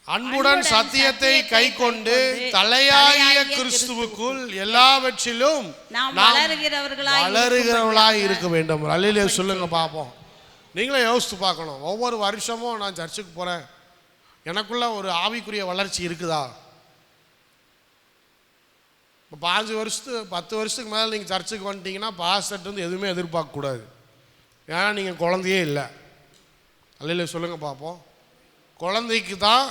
அன்புடன் சத்தியத்தை கை கொண்டு தலையாகிய கிறிஸ்துவுக்குள் எல்லாவற்றிலும் நாம் வளருகிறவர்களாய் இருக்க வேண்டும். அல்லேலூயா சொல்லுங்க பார்ப்போம். நீங்களே யோசித்து பார்க்கணும். ஒவ்வொரு வருஷமும் நான் சர்ச்சுக்கு போகிறேன், எனக்குள்ள ஒரு ஆவிக்குரிய வளர்ச்சி இருக்குதா? இப்போ 5 வருஷத்துக்கு 10 வருஷத்துக்கு மேலே நீங்கள் சர்ச்சுக்கு வந்துட்டீங்கன்னா பாஸ்டர்ட்ட இருந்து எதுவுமே எதிர்பார்க்கக்கூடாது, ஏன்னா நீங்கள் குழந்தையே இல்லை. அல்லேலூயா சொல்லுங்க பார்ப்போம். குழந்தைக்கு தான்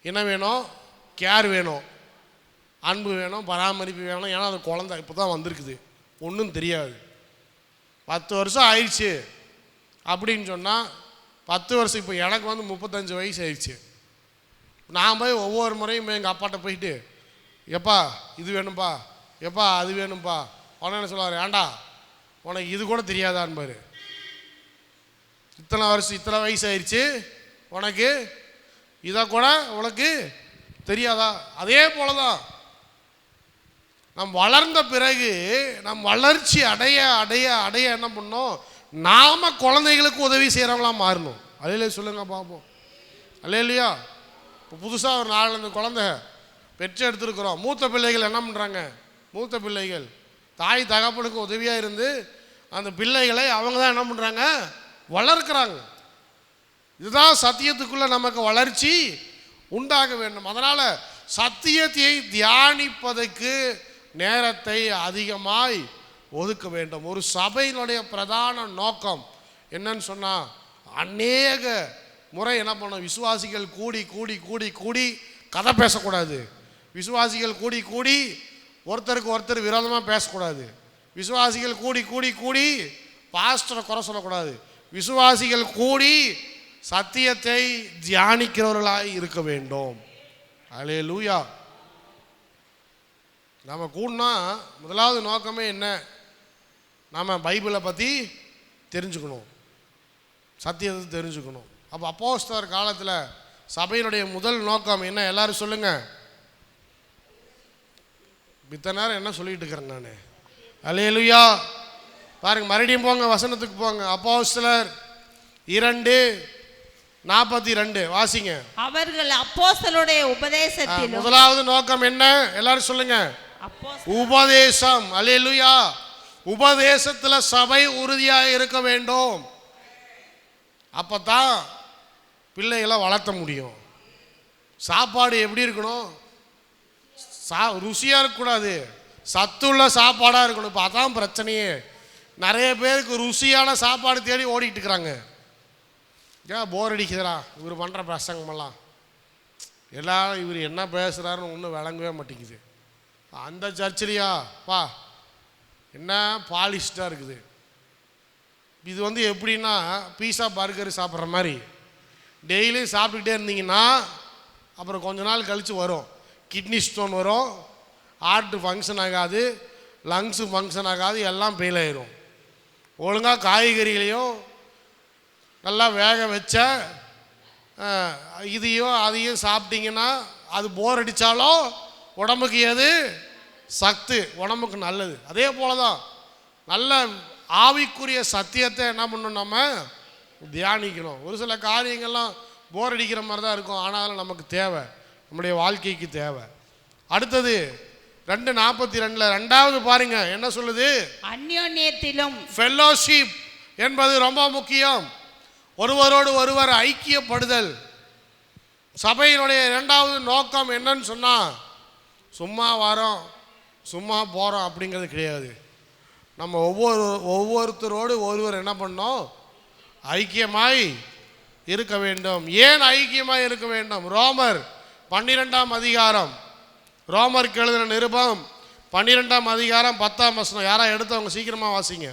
என்ன வேணும், கேர் வேணும், அன்பு வேணும், பராமரிப்பு வேணும். ஏன்னா அது குழந்தை இப்போ தான் வந்திருக்குது, ஒன்றும் தெரியாது. 10 வருஷம் ஆயிடுச்சு அப்படின்னு சொன்னால் 10 வருஷம், இப்போ எனக்கு வந்து 35 வயசு ஆயிடுச்சு. நான் போய் ஒவ்வொரு முறையும் எங்கள் அப்பாட்ட போயிட்டு, எப்பா இது வேணும்ப்பா, எப்பா அது வேணும்ப்பா, உடனே என்ன சொல்லுவார், ஏண்டா உனக்கு இது கூட தெரியாதான்பாரு, இத்தனை வருஷம் இத்தனை வயசு ஆயிடுச்சு உனக்கு இதை கூட உனக்கு தெரியாதா? அதே போல தான் நம் வளர்ந்த பிறகு நம் வளர்ச்சி அடைய அடைய அடைய என்ன பண்ணோம், நாம குழந்தைகளுக்கு உதவி செய்கிறவங்களாம் மாறணும். அல்லேலூயா சொல்லுங்க பார்ப்போம். அல்லேலூயா. இப்போ புதுசாக ஒரு 4 குழந்தை பெற்று எடுத்துருக்குறோம். மூத்த பிள்ளைகள் என்ன பண்ணுறாங்க, மூத்த பிள்ளைகள் தாய் தகப்பனுக்கு உதவியாக இருந்து அந்த பிள்ளைகளை அவங்க தான் என்ன பண்ணுறாங்க, வளர்க்குறாங்க. இதுதான் சத்தியத்துக்குள்ளே நமக்கு வளர்ச்சி உண்டாக வேண்டும். அதனால் சத்தியத்தை தியானிப்பதற்கு நேரத்தை அதிகமாய் ஒதுக்க வேண்டும். ஒரு சபையினுடைய பிரதான நோக்கம் என்னன்னு சொன்னால், அநேக முறை என்ன பண்ணணும், விசுவாசிகள் கூடி கூடி கூடி கூடி கதை பேசக்கூடாது, விசுவாசிகள் கூடி கூடி ஒருத்தருக்கு ஒருத்தர் விரோதமாக பேசக்கூடாது, விசுவாசிகள் கூடி கூடி கூடி பாஸ்டரை குறை சொல்லக்கூடாது, விசுவாசிகள் கூடி சத்தியத்தை தியானிக்கிறவர்களாய் இருக்க வேண்டும். அல்லேலூயா. நம்ம கூடனா முதலாவது நோக்கமே என்ன, நாம் பைபிளை பற்றி தெரிஞ்சுக்கணும், சத்தியத்தை தெரிஞ்சுக்கணும். அப்போ அப்போஸ்தலர் காலத்தில் சபையினுடைய முதல் நோக்கம் என்ன, எல்லாரும் சொல்லுங்க. இத்தனை நேரம் என்ன சொல்லிட்டு இருக்கிறேன் நான். அல்லேலூயா. பாருங்க, மறுபடியும் போங்க, வசனத்துக்கு போங்க. அப்போஸ்தலர் 2:42 வாசிங்க. அவர்கள் அப்போஸ்தலருடைய உபதேசத்திலும் முதலாவது நோக்கம் என்ன, எல்லாரும் சொல்லுங்க, உபதேசம். அல்லேலூயா. உபதேசத்தில் சபை உறுதியாக இருக்க வேண்டும். அப்பதான் பிள்ளைகளை வளர்த்த முடியும். சாப்பாடு எப்படி இருக்கணும், ருசியாக இருக்கக்கூடாது, சத்துள்ள சாப்பாடாக இருக்கணும். இப்போ அதான் பிரச்சனையே. நிறைய பேருக்கு ருசியான சாப்பாடு தேடி ஓடிட்டு இருக்கிறாங்க. ஏன் போர் அடிக்குதுடா இவர் பண்ணுற பிரசங்கமெல்லாம், எல்லாரும் இவர் என்ன பேசுகிறாருன்னு ஒன்றும் விளங்கவே மாட்டேங்குது. அந்த சர்ச்சிலையா பா என்ன பாலிஷ்டாக இருக்குது, இது வந்து எப்படின்னா பீஸா பர்கர் சாப்பிட்ற மாதிரி டெய்லியும் சாப்பிட்டுக்கிட்டே இருந்தீங்கன்னா அப்புறம் கொஞ்ச நாள் கழித்து வரும். கிட்னி ஸ்டோன் வரும், ஹார்ட்டு ஃபங்க்ஷன் ஆகாது, லங்ஸு ஃபங்க்ஷன் ஆகாது, எல்லாம் ஃபெயில் ஆயிரும். ஒழுங்காக காய்கறிகளையும் நல்லா வேக வச்ச இதையும் அதையும் சாப்பிட்டீங்கன்னா அது போர் அடித்தாலும் உடம்புக்கு எது சத்து, உடம்புக்கு நல்லது. அதே போல தான் நல்ல ஆவிக்குரிய சத்தியத்தை என்ன பண்ணணும், நம்ம தியானிக்கணும். ஒரு சில காரியங்கள்லாம் போர் அடிக்கிற மாதிரி தான் இருக்கும், ஆனாலும் நமக்கு தேவை, நம்முடைய வாழ்க்கைக்கு தேவை. அடுத்தது 2:42 ரெண்டாவது பாருங்க என்ன சொல்லுது, அந்யோன்யத்திலும் ஃபெல்லோஷிப் என்பது ரொம்ப முக்கியம். ஒருவரோடு ஒருவர் ஐக்கியப்படுதல். சபையினுடைய இரண்டாவது நோக்கம் என்னன்னு சொன்னா சும்மா வரோம் சும்மா போகிறோம் அப்படிங்கிறது கிடையாது. நம்ம ஒவ்வொருத்தரோடு ஒருவர் என்ன பண்ணோம், ஐக்கியமாய் இருக்க வேண்டும். ஏன் ஐக்கியமாய் இருக்க வேண்டும்? ரோமர் 12ஆம் அதிகாரம், ரோமருக்கு எழுதின நிருபம் 12ஆம் அதிகாரம் 10ஆம் வசனம். யாரா எடுத்தவங்க சீக்கிரமாக வாசிங்க.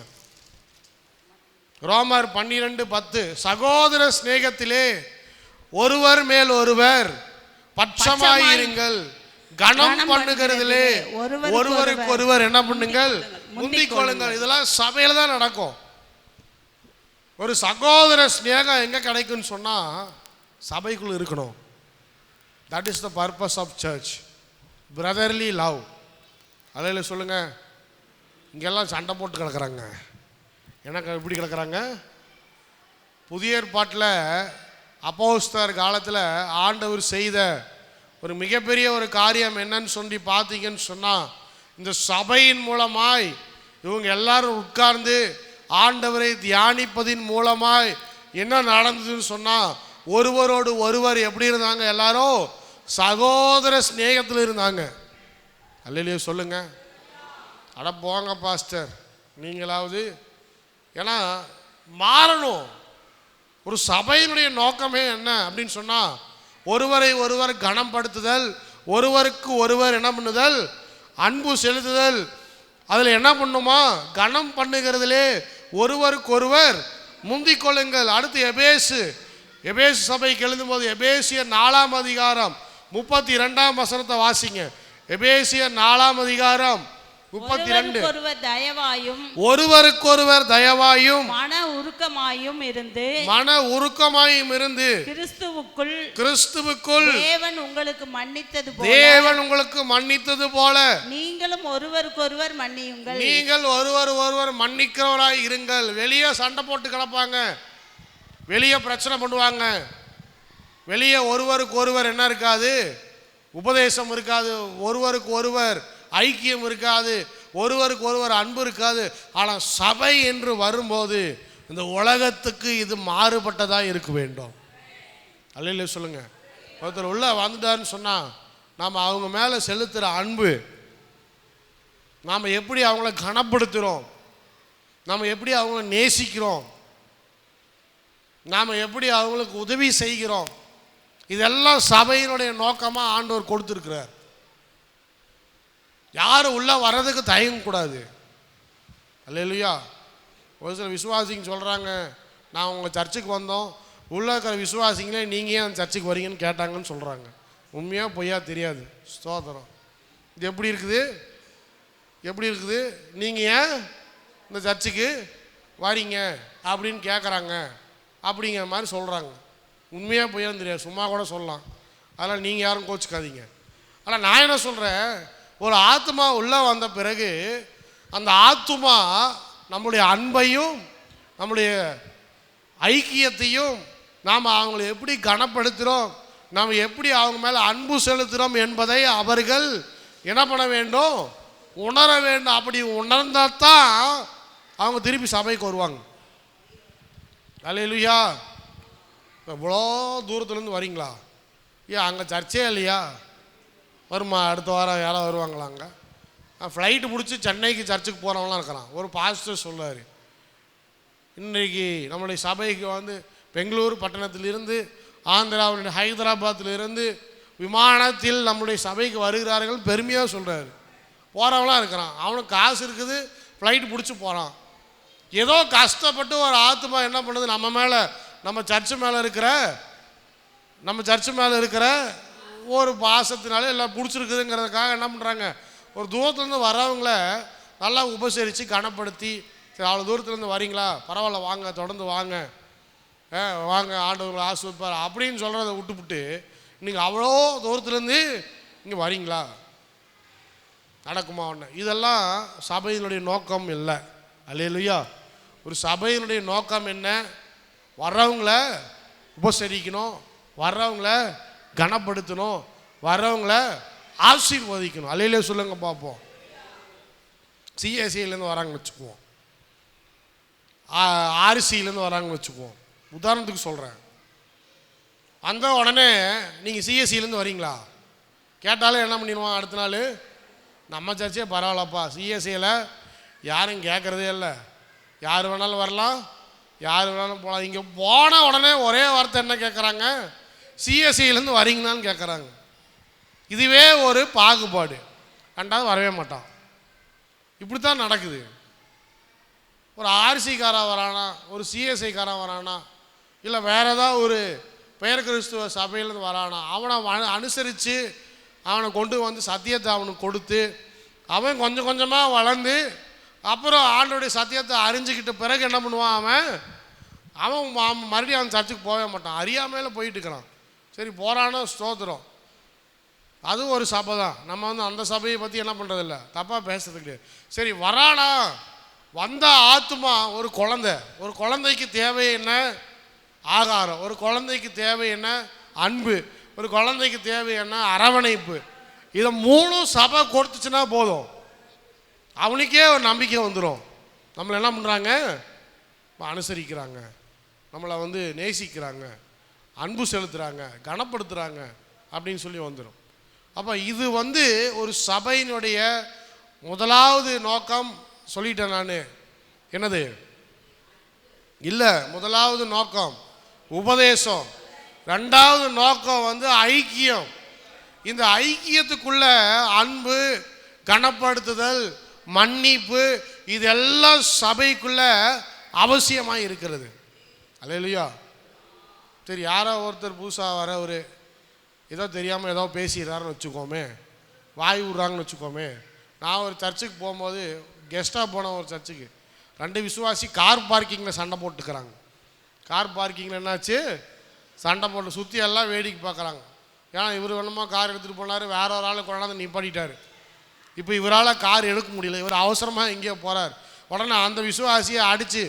ரோமர் 12:10. சகோதர சிநேகத்திலே ஒருவர் மேல் ஒருவர் பட்சமாயிருங்கள், கனம் பண்ணுகிறதிலே ஒருவருக்கு ஒருவர் என்ன பண்ணுங்கள், முந்திக் கொள்ளுங்கள். இதெல்லாம் சபையில தான் நடக்கும். ஒரு சகோதர ஸ்நேகம் எங்க கிடைக்கும்னு சொன்னா சபைக்குள்ள இருக்கணும். That is the purpose of church, brotherly love. அதில் சொல்லுங்க, இங்கெல்லாம் சண்டை போட்டு கிடக்குறாங்க. எனக்கு எப்படி கிடக்குறாங்க? புதிய ஏற்பாட்டில் அப்போஸ்தலர் காலத்தில் ஆண்டவர் செய்த ஒரு மிகப்பெரிய ஒரு காரியம் என்னன்னு சொல்லி பார்த்தீங்கன்னு சொன்னால், இந்த சபையின் மூலமாய் இவங்க எல்லாரும் உட்கார்ந்து ஆண்டவரை தியானிப்பதின் மூலமாய் என்ன நடந்ததுன்னு சொன்னால், ஒருவரோடு ஒருவர் எப்படி இருந்தாங்க, எல்லாரும் சகோதர ஸ்நேகத்தில் இருந்தாங்க. அல்லையே சொல்லுங்க. அட போங்க பாஸ்டர் நீங்களாவது, ஏன்னா மாறணும். ஒரு சபையினுடைய நோக்கமே என்ன அப்படின்னு சொன்னால், ஒருவரை ஒருவர் கனப்படுத்துதல், ஒருவருக்கு ஒருவர் என்ன பண்ணுதல், அன்பு செலுத்துதல். அதில் என்ன பண்ணுமா, கனம் பண்ணுகிறதுலே ஒருவருக்கு ஒருவர் முந்திக் கொள்ளுங்கள். அடுத்து எபேசு சபைக்கு எழுதும்போது எபேசியர் 4ஆம் அதிகாரம் 32ஆம் வசனத்தை வாசிங்க. எபேசியர் 4ஆம் அதிகாரம் 32. ஒருவருக்கொருவர் தயவாயும் மன உருக்கமாயும் இருந்து கிறிஸ்துவுக்குள் தேவன் உங்களுக்கு மன்னித்தது போல நீங்களும் ஒருவருக்கொருவர் மன்னியுங்கள். நீங்கள் ஒருவர் மன்னிக்கிறவராய் இருங்கள். வெளியே சண்டை போட்டு கிடப்பாங்க, வெளியே பிரச்சனை பண்ணுவாங்க, வெளியே ஒருவருக்கு ஒருவர் என்ன இருக்காது, உபதேசம் இருக்காது, ஒருவருக்கு ஒருவர் ஐக்கியம் இருக்காது, ஒருவருக்கு ஒருவர் அன்பு இருக்காது. ஆனால் சபை என்று வரும்போது இந்த உலகத்துக்கு இது மாறுபட்டதாக இருக்க வேண்டும். அல்ல சொல்லுங்க. ஒருத்தர் உள்ள வந்துட்டாருன்னு சொன்னால் நாம் அவங்க மேலே செலுத்துகிற அன்பு, நாம் எப்படி அவங்கள கனப்படுத்துகிறோம், நாம் எப்படி அவங்கள நேசிக்கிறோம், நாம் எப்படி அவங்களுக்கு உதவி செய்கிறோம், இதெல்லாம் சபையினுடைய நோக்கமாக ஆண்டவர் கொடுத்துருக்கிறார். யாரும் உள்ளே வர்றதுக்கு தயங்கக்கூடாது. அல்லேலூயா. ஒரு சில விசுவாசிங்க சொல்கிறாங்க, நான் உங்கள் சர்ச்சுக்கு வந்தோம், உள்ளே இருக்கிற விசுவாசிங்களே நீங்கள் ஏன் அந்த சர்ச்சுக்கு வரீங்கன்னு கேட்டாங்கன்னு சொல்கிறாங்க. உண்மையாக பொய்யா தெரியாது. ஸ்தோத்திரம். இது எப்படி இருக்குது, நீங்கள் ஏன் இந்த சர்ச்சுக்கு வரீங்க அப்படின்னு கேட்குறாங்க அப்படிங்கிற மாதிரி சொல்கிறாங்க. உண்மையாக பொய்யான்னு தெரியாது, சும்மா கூட சொல்லலாம். அதனால் நீங்கள் யாரும் கோச்சிக்காதீங்க. ஆனால் நான் என்ன சொல்கிறேன், ஒரு ஆத்மா உள்ளே வந்த பிறகு அந்த ஆத்மா நம்முடைய அன்பையும் நம்முடைய ஐக்கியத்தையும் நாம் அவங்களை எப்படி கனப்படுத்துகிறோம், நாம் எப்படி அவங்க மேலே அன்பு செலுத்துகிறோம் என்பதை அவர்கள் என்ன பண்ண வேண்டும், உணர வேண்டும். அப்படி உணர்ந்தால் தான் அவங்க திருப்பி சபைக்கு வருவாங்க. அல்லேலூயா. இவ்வளோ தூரத்துலேருந்து வரீங்களா, ஏன் அங்கே சர்ச்சே இல்லையா, வருமா அடுத்த வாரம் யாராவது வருவாங்களா? அங்கே ஃப்ளைட்டு பிடிச்சி சென்னைக்கு சர்ச்சுக்கு போகிறவங்களாம் இருக்கிறான். ஒரு பாஸ்டர் சொல்லுவார், இன்றைக்கி நம்முடைய சபைக்கு வந்து பெங்களூர் பட்டணத்திலிருந்து, ஆந்திராவுடைய ஹைதராபாத்திலிருந்து விமானத்தில் நம்முடைய சபைக்கு வருகிறார்கள் பெருமையாக சொல்கிறாரு. போகிறவங்களாம் இருக்கிறான், அவனுக்கு காசு இருக்குது, ஃப்ளைட்டு பிடிச்சி போகிறான். ஏதோ கஷ்டப்பட்டு ஒரு ஆத்மா என்ன பண்ணுது, நம்ம மேலே, நம்ம சர்ச்சு மேலே இருக்கிற ஒரு பாசத்தினால எல்லாம் பிடிச்சிருக்குதுங்கிறதுக்காக என்ன பண்ணுறாங்க, ஒரு தூரத்துலேருந்து வரவங்கள நல்லா உபசரித்து கனப்படுத்தி, சரி அவ்வளோ தூரத்துலேருந்து வரீங்களா, பரவாயில்ல வாங்க, தொடர்ந்து வாங்க, வாங்க ஆண்டவங்களை ஆசிர்வதிப்பார் அப்படின்னு சொல்கிறத விட்டுவிட்டு, நீங்கள் அவ்வளோ தூரத்துலேருந்து இங்கே வரீங்களா, நடக்குமா ஒன்று? இதெல்லாம் சபையினுடைய நோக்கம் இல்லை. அல்லேலூயா. ஒரு சபையினுடைய நோக்கம் என்ன? வர்றவங்கள உபசரிக்கணும், வர்றவங்கள கனப்படுத்தணும், வர்றவங்கள ஆசீர்வதிக்கணும். அல்லேலூயா சொல்லுங்க பார்ப்போம். சிஎஸ்சியிலேருந்து வராங்கன்னு வச்சுக்குவோம், ஆர்சியிலேருந்து வராங்கன்னு வச்சுக்குவோம், உதாரணத்துக்கு சொல்கிறேன். அந்த உடனே நீங்கள் சிஎஸ்சியிலேருந்து வரீங்களா கேட்டாலும் என்ன பண்ணிடுவான், அடுத்த நாள் நம்ம சர்ச்சே பரவாயில்லப்பா, சிஎஸ்சியில் யாரும் கேட்குறதே இல்லை, யார் வேணாலும் வரலாம், யார் வேணாலும் போகலாம். இங்கே போன உடனே ஒரே வார்த்தை என்ன கேட்குறாங்க, சிஎஸ்சியிலேருந்து வரீங்களான்னு கேட்குறாங்க. இதுவே ஒரு பாகுபாடு. ரெண்டாவது வரவே மாட்டான். இப்படி தான் நடக்குது. ஒரு ஆர்சிக்காரன் வரானா, ஒரு சிஎஸ்ஐக்காரன் வரானா, இல்லை வேறு ஏதாவது ஒரு பெயர் கிறிஸ்துவ சபையிலேருந்து வரானா, அவனை அனுசரித்து அவனை கொண்டு வந்து சத்தியத்தை அவனுக்கு கொடுத்து அவன் கொஞ்சம் கொஞ்சமாக வளர்ந்து அப்புறம் ஆண்டோடைய சத்தியத்தை அறிஞ்சிக்கிட்ட பிறகு என்ன பண்ணுவான், அவன் மறுபடியும் அவன் சர்ச்சுக்கு போகவே மாட்டான், அறியாமையில் போயிட்டு இருக்கிறான். சரி போகிறானோ ஸ்தோத்திரம், அதுவும் ஒரு சபை தான். நம்ம வந்து அந்த சபையை பற்றி என்ன பண்ணுறதில்ல, தப்பாக பேசுறதுக்கு. சரி வரானா, வந்த ஆத்மா ஒரு குழந்தைக்கு தேவை என்ன, ஆகாரம். ஒரு குழந்தைக்கு தேவை என்ன, அன்பு. ஒரு குழந்தைக்கு தேவை என்ன, அரவணைப்பு. இதை 3 சபை கொடுத்துச்சுன்னா போதும், அவனுக்கே ஒரு நம்பிக்கை வந்துடும். நம்மளை என்ன பண்ணுறாங்க, அனுசரிக்கிறாங்க, நம்மளை வந்து நேசிக்கிறாங்க, அன்பு செலுத்துகிறாங்க, கனப்படுத்துகிறாங்க அப்படின்னு சொல்லி வந்துடும். அப்போ இது வந்து ஒரு சபையினுடைய முதலாவது நோக்கம். சொல்லிட்டேன் நான், என்னது இல்லை, முதலாவது நோக்கம் உபதேசம், ரெண்டாவது நோக்கம் வந்து ஐக்கியம். இந்த ஐக்கியத்துக்குள்ள அன்பு, கனப்படுத்துதல், மன்னிப்பு, இதெல்லாம் சபைக்குள்ள அவசியமாக இருக்கிறது. அல்லேலூயா. சரி யாரோ ஒருத்தர் புதுசாக வர ஒரு ஏதோ தெரியாமல் ஏதோ பேசிடுறாருன்னு வச்சுக்கோமே, வாய் விட்றாங்கன்னு வச்சுக்கோமே. நான் ஒரு சர்ச்சுக்கு போகும்போது கெஸ்ட்டாக போனேன், ஒரு சர்ச்சுக்கு 2 விசுவாசி கார் பார்க்கிங்கில் சண்டை போட்டுக்கிறாங்க. கார் பார்க்கிங்கில் என்னாச்சு, சண்டை போட்டு சுற்றி எல்லாம் வேடிக்கை பார்க்குறாங்க. ஏன்னா இவர் வேணுமா கார் எடுத்துகிட்டு போனார், வேற ஒரு ஆள் கொண்டாந்து நிப்பாட்டிட்டார். இப்போ இவரால் கார் எடுக்க முடியல, இவர் அவசரமாக எங்கேயோ போகிறார். உடனே அந்த விசுவாசியை அடித்து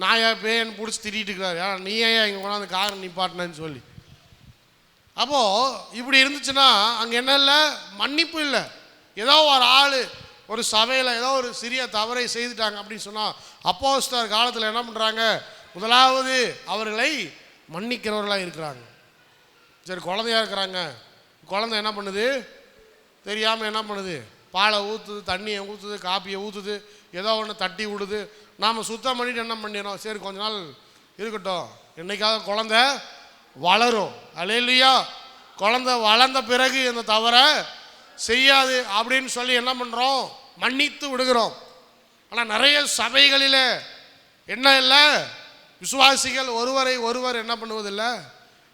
நாயா பேன்னு பிடிச்சி திட்டிகிட்டு இருக்கிறார், ஏன்னா நீ ஏன் இங்கே கொண்டாந்து கார் நிப்பாட்டினேன்னு சொல்லி. அப்போது இப்படி இருந்துச்சுன்னா அங்கே என்ன இல்லை, மன்னிப்பு இல்லை. ஏதோ ஒரு ஆள் ஒரு சபையில் ஏதோ ஒரு சிறிய தவறை செய்துட்டாங்க அப்படின்னு சொன்னால் அப்போஸ்தலர் காலத்தில் என்ன பண்ணுறாங்க, முதலாவது அவர்களை மன்னிக்கிறவர்களாக இருக்கிறாங்க. சரி குழந்தையாக இருக்கிறாங்க, குழந்தை என்ன பண்ணுது தெரியாமல் என்ன பண்ணுது, பாலை ஊற்றுது, தண்ணியை ஊற்றுது, காப்பியை ஊற்றுது, ஏதோ ஒன்று தட்டி விடுது. நாம் சுத்தம் பண்ணிவிட்டு என்ன பண்ணிடுறோம், சரி கொஞ்ச நாள் இருக்கட்டும், என்னைக்காவது குழந்தை வளரும். அல்லேலூயா. குழந்தை வளர்ந்த பிறகு இந்த தவறை செய்யாது அப்படின்னு சொல்லி என்ன பண்ணுறோம், மன்னித்து விடுகிறோம். ஆனால் நிறைய சபைகளில் என்ன இல்லை, விசுவாசிகள் ஒருவரை ஒருவர் என்ன பண்ணுவதில்லை,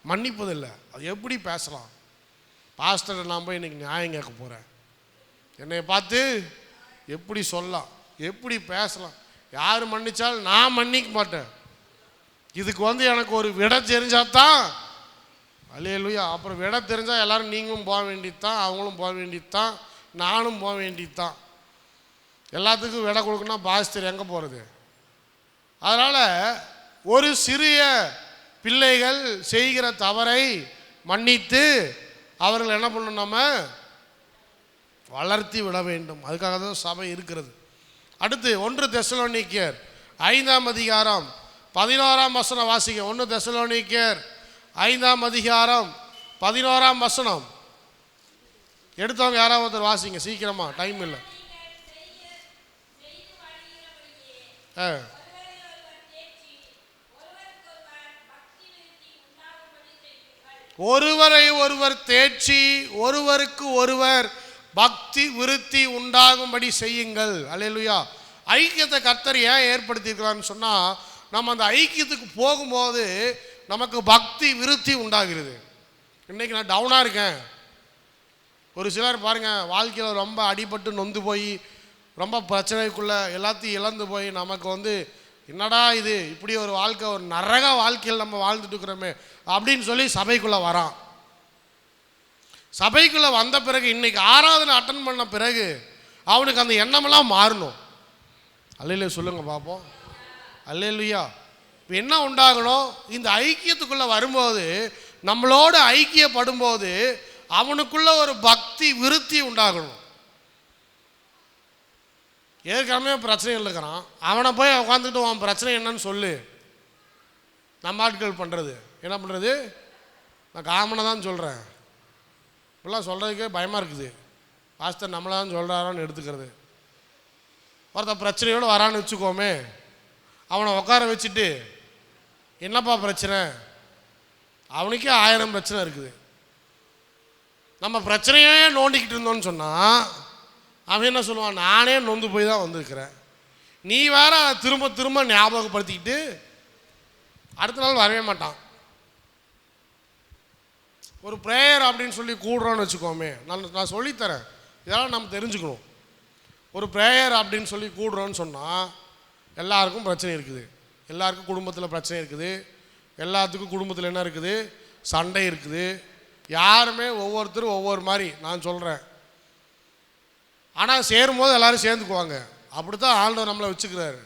மன்னிப்பதில்லை. அது எப்படி பேசலாம், பாஸ்டர் நான் போய் இன்றைக்கி நியாயம் கேட்க போகிறேன், என்னை பார்த்து எப்படி சொல்லலாம், எப்படி பேசலாம், யார் மன்னிச்சாலும் நான் மன்னிக்க மாட்டேன், இதுக்கு வந்து எனக்கு ஒரு விட தெரிஞ்சாதான். அல்லேலூயா. அப்புறம் விட தெரிஞ்சால் எல்லோரும் நீங்களும் போக வேண்டியது தான், அவங்களும் போக வேண்டியது தான், நானும் போக வேண்டியது தான். எல்லாத்துக்கும் விட கொடுக்கணும்னா பாஸ்டர் எங்கே போகிறது? அதனால் ஒரு சிறிய பிள்ளைகள் செய்கிற தவறை மன்னித்து அவர்கள் என்ன பண்ணணும், நம்ம வளர்த்தி விட வேண்டும். அதுக்காக தான் சபை இருக்கிறது. அடுத்து 1 தெசலோனிக்கேயர் 5ஆம் அதிகாரம் 11ஆம் வசனம் வாசிங்க. 1 தெசலோனிக்கேயர் 5ஆம் அதிகாரம் 11ஆம் வசனம். எடுத்தவங்க யாராவது ஒருத்தர் வாசிங்க சீக்கிரமா, டைம் இல்லை. ஒருவரை ஒருவர் தேற்றி ஒருவருக்கு ஒருவர் பக்தி விருத்தி உண்டாகும்படி செய்யுங்கள். அல்லேலூயா. ஐக்கியத்தை கர்த்தர் ஏன் ஏற்படுத்தியிருக்கிறான்னு சொன்னால், நம்ம அந்த ஐக்கியத்துக்கு போகும்போது நமக்கு பக்தி விருத்தி உண்டாகிறது. இன்றைக்கி நான் டவுனாக இருக்கேன். ஒரு சிலர் பாருங்கள், வாழ்க்கையில் ரொம்ப அடிபட்டு நொந்து போய் ரொம்ப பிரச்சனைக்குள்ளே எல்லாத்தையும் இழந்து போய் நமக்கு என்னடா இது, இப்படி ஒரு வாழ்க்கை, ஒரு நரக வாழ்க்கையில் நம்ம வாழ்ந்துட்டு இருக்கிறோமே அப்படின்னு சொல்லி சபைக்குள்ளே வரான். சபைக்குள்ளே வந்த பிறகு இன்னைக்கு ஆராதனை அட்டன் பண்ண பிறகு அவனுக்கு அந்த எண்ணமெல்லாம் மாறணும். அல்லேலூயா சொல்லுங்க பார்ப்போம். அல்லேலூயா. இப்போ என்ன உண்டாகணும்? இந்த ஐக்கியத்துக்குள்ளே வரும்போது, நம்மளோட ஐக்கியப்படும்போது அவனுக்குள்ள ஒரு பக்தி விருத்தி உண்டாகணும். ஏற்கனவே பிரச்சனைகள் இருக்கிறான், அவனை போய் உட்காந்துட்டு அவன் பிரச்சனை என்னன்னு சொல்லு. நம்ம ஆட்கள் பண்ணுறது என்ன பண்ணுறது? நான் காமனை தான் சொல்கிறேன். இப்படிலாம் சொல்கிறதுக்கே பயமாக இருக்குது. பாஸ்டர் நம்மளை தான் சொல்கிறாரான்னு எடுத்துக்கிறது. ஒருத்தன் பிரச்சனையோடு வரான்னு வச்சுக்கோமே, அவனை உட்கார வச்சுட்டு என்னப்பா பிரச்சனை, அவனுக்கே 1000 பிரச்சனை இருக்குது. நம்ம பிரச்சனையே நோண்டிக்கிட்டு இருந்தோன்னு சொன்னால் அவன் என்ன சொல்லுவான்? நானே நொந்து போய் தான் வந்திருக்கிறேன், நீ வேற திரும்ப திரும்ப ஞாபகப்படுத்திக்கிட்டு அடுத்த நாள் வரவே மாட்டான். ஒரு ப்ரேயர் அப்படின்னு சொல்லி கூடுறோன்னு வச்சுக்கோமே, நான் சொல்லித்தரேன், இதெல்லாம் நம்ம தெரிஞ்சுக்கணும். ஒரு ப்ரேயர் அப்படின்னு சொல்லி கூடுறோன்னு சொன்னால் எல்லாருக்கும் பிரச்சனை இருக்குது, எல்லாருக்கும் குடும்பத்தில் பிரச்சனை இருக்குது, எல்லாத்துக்கும் குடும்பத்தில் என்ன இருக்குது? சண்டை இருக்குது. யாருமே ஒவ்வொருத்தரும் ஒவ்வொரு மாதிரி நான் சொல்கிறேன். ஆனால் சேரும்போது எல்லோரும் சேர்ந்துக்குவாங்க. அப்படி தான் ஆண்டவர் நம்மளை வச்சுக்கிறாரு.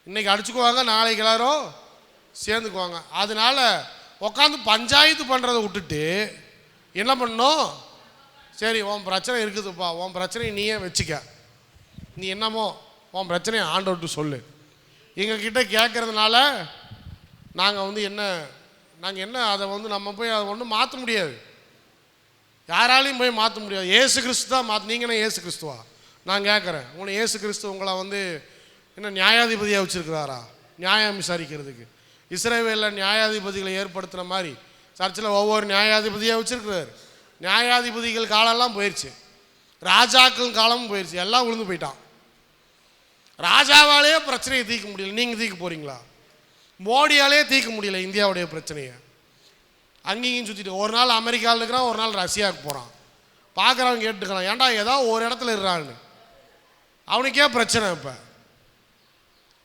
இன்றைக்கி அடிச்சுக்குவாங்க, நாளைக்கு எல்லாரும் சேர்ந்துக்குவாங்க. அதனால் உட்காந்து பஞ்சாயத்து பண்ணுறதை விட்டுட்டு என்ன பண்ணணும்? சரி, உன் பிரச்சனை இருக்குதுப்பா, உன் பிரச்சனையை நீயே வச்சுக்க, நீ என்னமோ உன் பிரச்சனையை ஆண்டவர்கிட்ட சொல்லு. எங்ககிட்ட கேட்குறதுனால நாங்கள் என்ன அதை நம்ம போய் அதை ஒன்றும் மாற்ற முடியாது, யாராலையும் போய் மாற்ற முடியாது. ஏசு கிறிஸ்து தான் மாற்ற. நீங்கள் என்ன ஏசு கிறிஸ்துவா? நான் கேட்குறேன், உங்களை ஏசு கிறிஸ்து உங்களை என்ன நியாயாதிபதியாக வச்சுருக்கிறாரா? நியாயம் விசாரிக்கிறதுக்கு இஸ்ரவேலில் நியாயாதிபதிகளை ஏற்படுத்துகிற மாதிரி சர்ச்சில் ஒவ்வொரு நியாயாதிபதியாக வச்சுருக்கிறார். நியாயாதிபதிகள் காலம்லாம் போயிடுச்சு, ராஜாக்கள் காலமும் போயிடுச்சு, எல்லாம் விழுந்து போயிட்டான். ராஜாவாலேயே பிரச்சனையை தீர்க்க முடியல, நீங்கள் தீர்க்க போகிறீங்களா? மோடியாலே தீர்க்க முடியல இந்தியாவுடைய பிரச்சனையை. அங்கேயும் சுற்றிட்டு ஒரு நாள் அமெரிக்காவில் இருக்கிறான், ஒரு நாள் ரஷ்யாவுக்கு போகிறான். பார்க்குறவங்க கேட்டுக்கலாம், ஏன்டா ஏதாவது ஒரு இடத்துல இருக்கிறான்னு. அவனுக்கே பிரச்சனை. இப்போ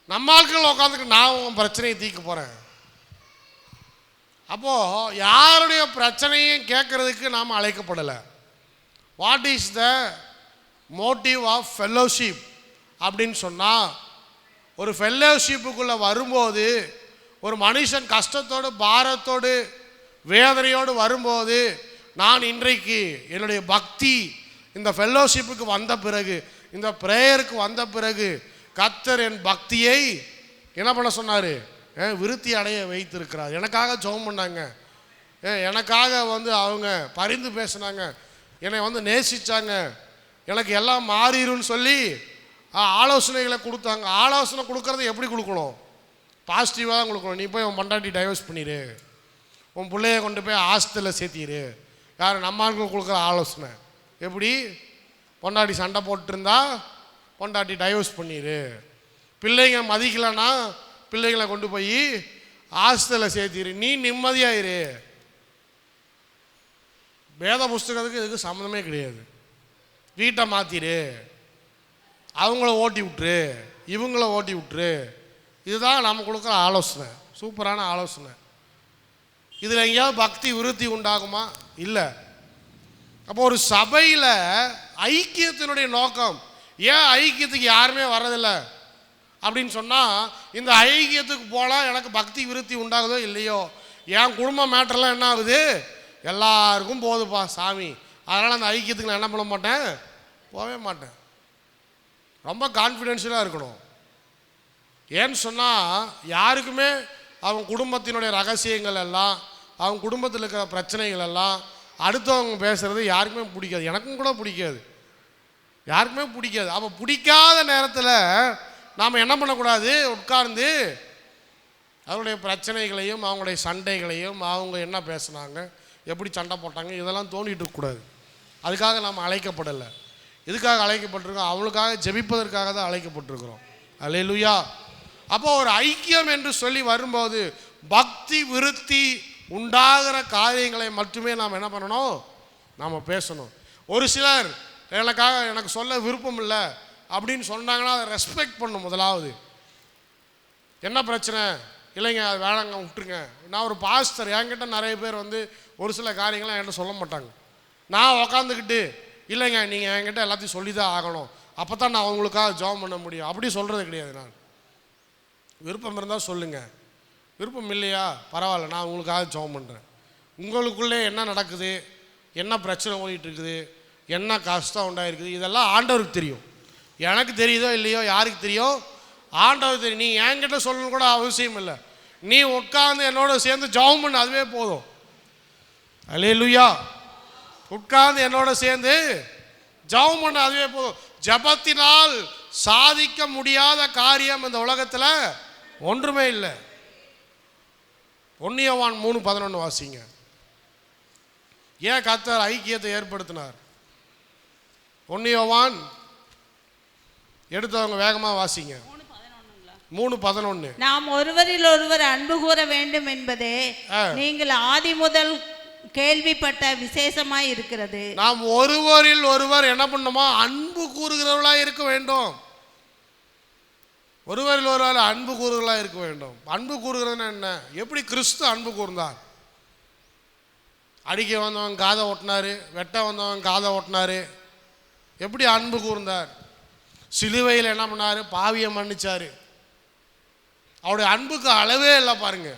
நம்ம ஆட்கள் உட்காந்துக்கு நான் உன் பிரச்சனையை தீர்க்க போகிறேன். அப்போது யாருடைய பிரச்சனையும் கேட்குறதுக்கு நாம் அழைக்கப்படலை. What is the motive of fellowship அப்படின்னு சொன்னால், ஒரு ஃபெல்லோஷிப்புக்குள்ளே வரும்போது ஒரு மனுஷன் கஷ்டத்தோடு பாரத்தோடு வேதனையோடு வரும்போது, நான் இன்றைக்கு என்னுடைய பக்தி இந்த ஃபெல்லோஷிப்புக்கு வந்த பிறகு, இந்த ப்ரேயருக்கு வந்த பிறகு கர்த்தர் என் பக்தியை என்ன பண்ண சொன்னார்? விருத்தி அடைய வைத்திருக்கிறார். எனக்காக ஜெபம் பண்ணாங்க, எனக்காக அவங்க பரிந்து பேசினாங்க, என்னை நேசித்தாங்க, எனக்கு எல்லாம் மாறிடும்னு சொல்லி ஆலோசனைகளை கொடுத்தாங்க. ஆலோசனை கொடுக்கறது எப்படி கொடுக்கணும்? பாசிட்டிவாக தான் கொடுக்கணும். நீ போய் உன் பொண்டாட்டி டைவர்ஸ் பண்ணிடு, உன் பிள்ளைய கொண்டு போய் ஹாஸ்டலில் சேர்த்திடு. யார்? நம்ம ஆட்கள் கொடுக்குற ஆலோசனை. எப்படி? பொண்டாட்டி சண்டை போட்டுருந்தா பொண்டாட்டி டைவர்ஸ் பண்ணிடு, பிள்ளைங்க மதிக்கலைன்னா பிள்ளைங்களை கொண்டு போய் ஹாஸ்டலில் சேர்த்திடு, நீ நிம்மதியாயிரு. வேத புஸ்தகத்துக்கு இதுக்கு சம்மந்தமே கிடையாது. வீட்டை மாற்றிடு, அவங்கள ஓட்டி விட்டுரு, இவங்கள ஓட்டி விட்டுரு. இதுதான் நம்ம கொடுக்குற ஆலோசனை, சூப்பரான ஆலோசனை. இதில் எங்கேயாவது பக்தி விருத்தி உண்டாகுமா? இல்லை. அப்போ ஒரு சபையில் ஐக்கியத்தினுடைய நோக்கம், ஏன் ஐக்கியத்துக்கு யாருமே வர்றதில்லை அப்படின்னு சொன்னால், இந்த ஐக்கியத்துக்கு போனால் எனக்கு பக்தி விருத்தி உண்டாகுதோ இல்லையோ, என் குடும்ப மேட்டர்லாம் என்ன ஆகுது? எல்லாருக்கும் போதுப்பா சாமி, அதனால் அந்த ஐக்கியத்துக்கு நான் என்ன பண்ண மாட்டேன், போகவே மாட்டேன். ரொம்ப கான்ஃபிடென்ஷியலாக இருக்கணும். ஏன்னு சொன்னால், யாருக்குமே அவங்க குடும்பத்தினுடைய ரகசியங்கள் எல்லாம், அவங்க குடும்பத்தில் இருக்கிற பிரச்சனைகள் எல்லாம் அடுத்தவங்க பேசுகிறது யாருக்குமே பிடிக்காது. எனக்கும் கூட பிடிக்காது, யாருக்குமே பிடிக்காது. அப்போ பிடிக்காத நேரத்தில் நாம் என்ன பண்ணக்கூடாது? உட்கார்ந்து அவங்களுடைய பிரச்சனைகளையும் அவங்களுடைய சண்டைகளையும் அவங்க என்ன பேசுனாங்க, எப்படி சண்டை போட்டாங்க, இதெல்லாம் தோண்டிட்டு இருக்கக்கூடாது. அதுக்காக நாம் அழைக்கப்படலை. எதுக்காக அழைக்கப்பட்டிருக்கோம்? அவளுக்காக ஜெபிப்பதற்காக தான் அழைக்கப்பட்டிருக்கிறோம். அல்லேலூயா. அப்போ ஒரு ஐக்கியம் என்று சொல்லி வரும்போது பக்தி விருத்தி உண்டாகிற காரியங்களை மட்டுமே நாம் என்ன பண்ணணும்? நாம் பேசணும். ஒரு சிலர் எனக்கு சொல்ல விருப்பம் இல்லை அப்படின்னு சொன்னாங்கன்னா அதை ரெஸ்பெக்ட் பண்ணணும். முதலாவது என்ன பிரச்சனை இல்லைங்க, அது வேணாங்க, விட்டுருங்க. நான் ஒரு பாஸ்டர், என்கிட்ட நிறைய பேர் வந்து ஒரு சில காரியங்கள்லாம் என்கிட்ட சொல்ல மாட்டாங்க. நான் உக்காந்துக்கிட்டு இல்லைங்க நீங்கள் என்கிட்ட எல்லாத்தையும் சொல்லி தான் ஆகணும், அப்போ தான் நான் அவங்களுக்காக ஜெபம் பண்ண முடியும், அப்படி சொல்கிறது கிடையாது. நான் விருப்பம் இருந்தால் சொல்லுங்கள், விருப்பம் இல்லையா பரவாயில்ல, நான் உங்களுக்காக ஜெபம் பண்ணுறேன். உங்களுக்குள்ளே என்ன நடக்குது, என்ன பிரச்சனை ஓடிட்டு இருக்குது, என்ன கஷ்டம் உண்டாயிருக்குது, இதெல்லாம் ஆண்டவருக்கு தெரியும். எனக்கு தெரியுதோ இல்லையோ, யாருக்கு தெரியும்? ஆண்டவருக்கு தெரியும். நீ என்கிட்ட சொல்லணும் கூட அவசியம் இல்லை. நீ உட்காந்து என்னோட சேர்ந்து ஜெபம் பண்ணு, அதுவே போதும். அல்லேலூயா. உட்கார்ந்து என்னோட சேர்ந்து ஜெபம் பண்ண, அதுவே போதும். ஜெபத்தினால் சாதிக்க முடியாத காரியம் இந்த உலகத்தில் ஒன்றுமே இல்லை. 1 யோவான் 3:11 வாசிங்க. ஏன் கர்த்தர் ஐக்கியத்தை ஏற்படுத்தினார்? 1 யோவான் எடுத்தவங்க வேகமாக வாசிங்க. 3:11. நாம் ஒருவரில் ஒருவர் அன்பு கூற வேண்டும் என்பதே நீங்கள் ஆதி முதல் கேள்விப்பட்ட விசேஷமாய் இருக்கிறது. நாம் ஒருவரில் ஒருவர் என்ன பண்ணணுமா? அன்பு கூறுகிறவர்களாக இருக்க வேண்டும். ஒருவரில் ஒருவர் அன்பு கூறுகிறவர்களாக இருக்க வேண்டும். அன்பு கூறுகிறதுன்னா என்ன? எப்படி கிறிஸ்து அன்பு கூர்ந்தார்? அடிக்க வந்தவன் காதை ஓட்டினாரு, வெட்ட வந்தவன் காதை ஓட்டினாரு. எப்படி அன்பு கூர்ந்தார்? சிலுவையில் என்ன பண்ணார்? பாவியை மன்னிச்சார். அவருடைய அன்புக்கு அளவே இல்லை பாருங்க,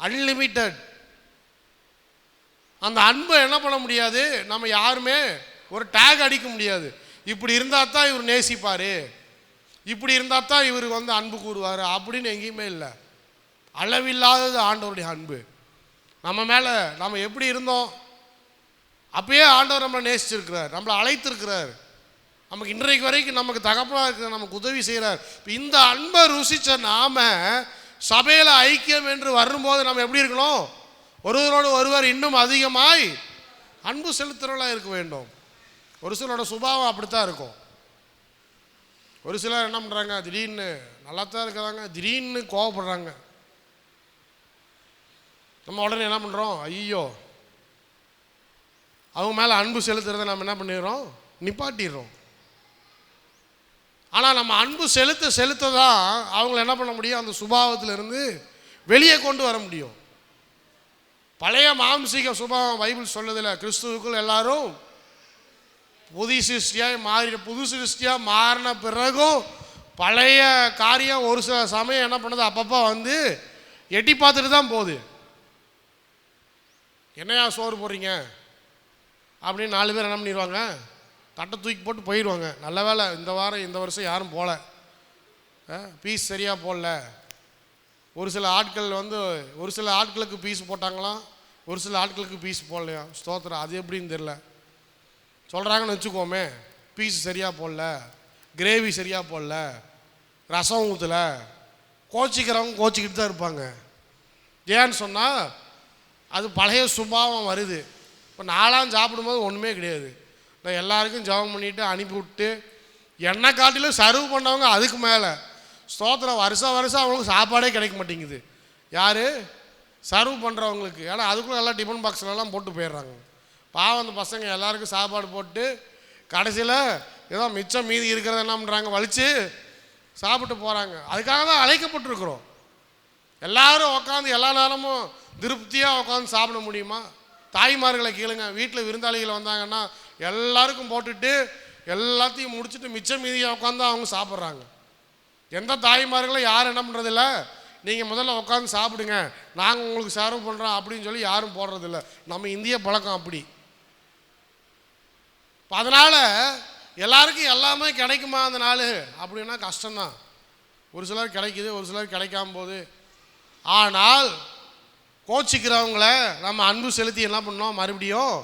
அன்லிமிட்டட். அந்த அன்பை என்ன பண்ண முடியாது, நம்ம யாருமே ஒரு டேக் அடிக்க முடியாது. இப்படி இருந்தால் தான் இவர் நேசிப்பார், இப்படி இருந்தால் தான் இவர் வந்து அன்பு கூறுவார் அப்படின்னு எங்கேயுமே இல்லை. அளவில்லாதது ஆண்டவருடைய அன்பு. நம்ம மேலே நம்ம எப்படி இருந்தோம் அப்பயே ஆண்டவர் நம்மளை நேசிச்சிருக்கிறார், நம்மளை அழைத்திருக்கிறார். நமக்கு இன்றைக்கு வரைக்கும் நமக்கு தகப்பனாக இருக்கிற நமக்கு உதவி செய்கிறார். இந்த அன்பை ருசித்த நாம சபையில் ஐக்கியம் என்று வரும்போது நம்ம எப்படி இருக்கணும்? ஒருவரோடு ஒருவர் இன்னும் அதிகமாய் அன்பு செலுத்துறவர்களாக இருக்க வேண்டும். ஒரு சிலரோட சுபாவம் அப்படித்தான் இருக்கும். ஒரு சிலர் என்ன பண்ணுறாங்க, திடீர்னு நல்லா தான் இருக்கிறாங்க, திடீர்னு கோவப்படுறாங்க. நம்ம உடனே என்ன பண்ணுறோம்? ஐயோ, அவங்க மேலே அன்பு செலுத்துறதை நம்ம என்ன பண்ணிடுறோம்? நிப்பாட்டிடுறோம். ஆனால் நம்ம அன்பு செலுத்த தான் அவங்கள என்ன பண்ண முடியும்? அந்த சுபாவத்திலிருந்து வெளியே கொண்டு வர முடியும். பழைய மாம்சீக சுபாவம் பைபிள் சொல்லுதில்ல, கிறிஸ்துவுக்குள் எல்லாரும் புது சிருஷ்டியாக மாறின பிறகும் பழைய காரியம் ஒரு சில சமயம் என்ன பண்ணுது, அப்பப்போ வந்து எட்டி பார்த்துட்டு தான் போகுது. என்னையா சோறு போடுறீங்க அப்படின்னு 4 பேர் என்ன பண்ணிடுவாங்க? தட்டை தூக்கி போட்டு போயிடுவாங்க. நல்ல வேலை இந்த வருஷம் யாரும் போகல, பீஸ் சரியாக போடல. ஒரு சில ஆட்களுக்கு பீஸ் போட்டாங்களாம், ஒரு சில ஆட்களுக்கு பீஸ் போடலையா. ஸ்தோத்திரம். அது எப்படின்னு தெரில. சொல்கிறாங்கன்னு வச்சுக்கோமே, பீஸ் சரியாக போடல, கிரேவி சரியாக போடல, ரசம் ஊற்றலை, கோச்சிக்கிறவங்க கோச்சிக்கிட்டு தான் இருப்பாங்க. ஏன்னு சொன்னால் அது பழைய சுபாவம் வருது. இப்போ நாலாம் சாப்பிடும்போது ஒன்றுமே கிடையாது. நான் எல்லாருக்கும் ஜெபம் பண்ணிவிட்டு அனுப்பி விட்டு எண்ணெய் காட்டிலும் சர்வ் பண்ணவங்க அதுக்கு மேலே. ஸ்தோத்திரம். வருஷம் அவங்களுக்கு சாப்பாடே கிடைக்க மாட்டேங்குது. யார்? சர்வ் பண்ணுறவங்களுக்கு. ஏன்னா அதுக்குள்ளே எல்லாம் டிஃபன் பாக்ஸ்லலாம் போட்டு போயிடுறாங்க. பாவம் அந்த பசங்க எல்லாருக்கும் சாப்பாடு போட்டு கடைசியில் ஏதோ மிச்சம் மீதி இருக்கிறத என்ன பண்ணுறாங்க, வலித்து சாப்பிட்டு போகிறாங்க. அதுக்காக தான் அழைக்கப்பட்டிருக்கிறோம். எல்லோரும் உட்காந்து எல்லா நேரமும் திருப்தியாக உட்காந்து சாப்பிட முடியுமா? தாய்மார்களை கேளுங்க, வீட்டில் விருந்தாளிகள் வந்தாங்கன்னா எல்லாருக்கும் போட்டுட்டு எல்லாத்தையும் முடிச்சுட்டு மிச்சம் மீதியாக உட்காந்து அவங்க சாப்பிட்றாங்க. எந்த தாய்மார்களும் யாரும் என்ன பண்ணுறதில்ல, நீங்கள் முதல்ல உட்காந்து சாப்பிடுங்க, நாங்கள் உங்களுக்கு சர்வ் பண்ணுறோம் அப்படின்னு சொல்லி யாரும் போடுறதில்ல. நம்ம இந்திய பழக்கம் அப்படி. அதனால் எல்லாருக்கும் எல்லாமே கிடைக்குமா அந்த நாள் அப்படின்னா கஷ்டம்தான். ஒரு சிலர் கிடைக்குது, ஒரு சிலர் கிடைக்காம போகுது. ஆனால் கோச்சிக்கிறவங்கள நம்ம அன்பு செலுத்தி என்ன பண்ணோம்? மறுபடியும்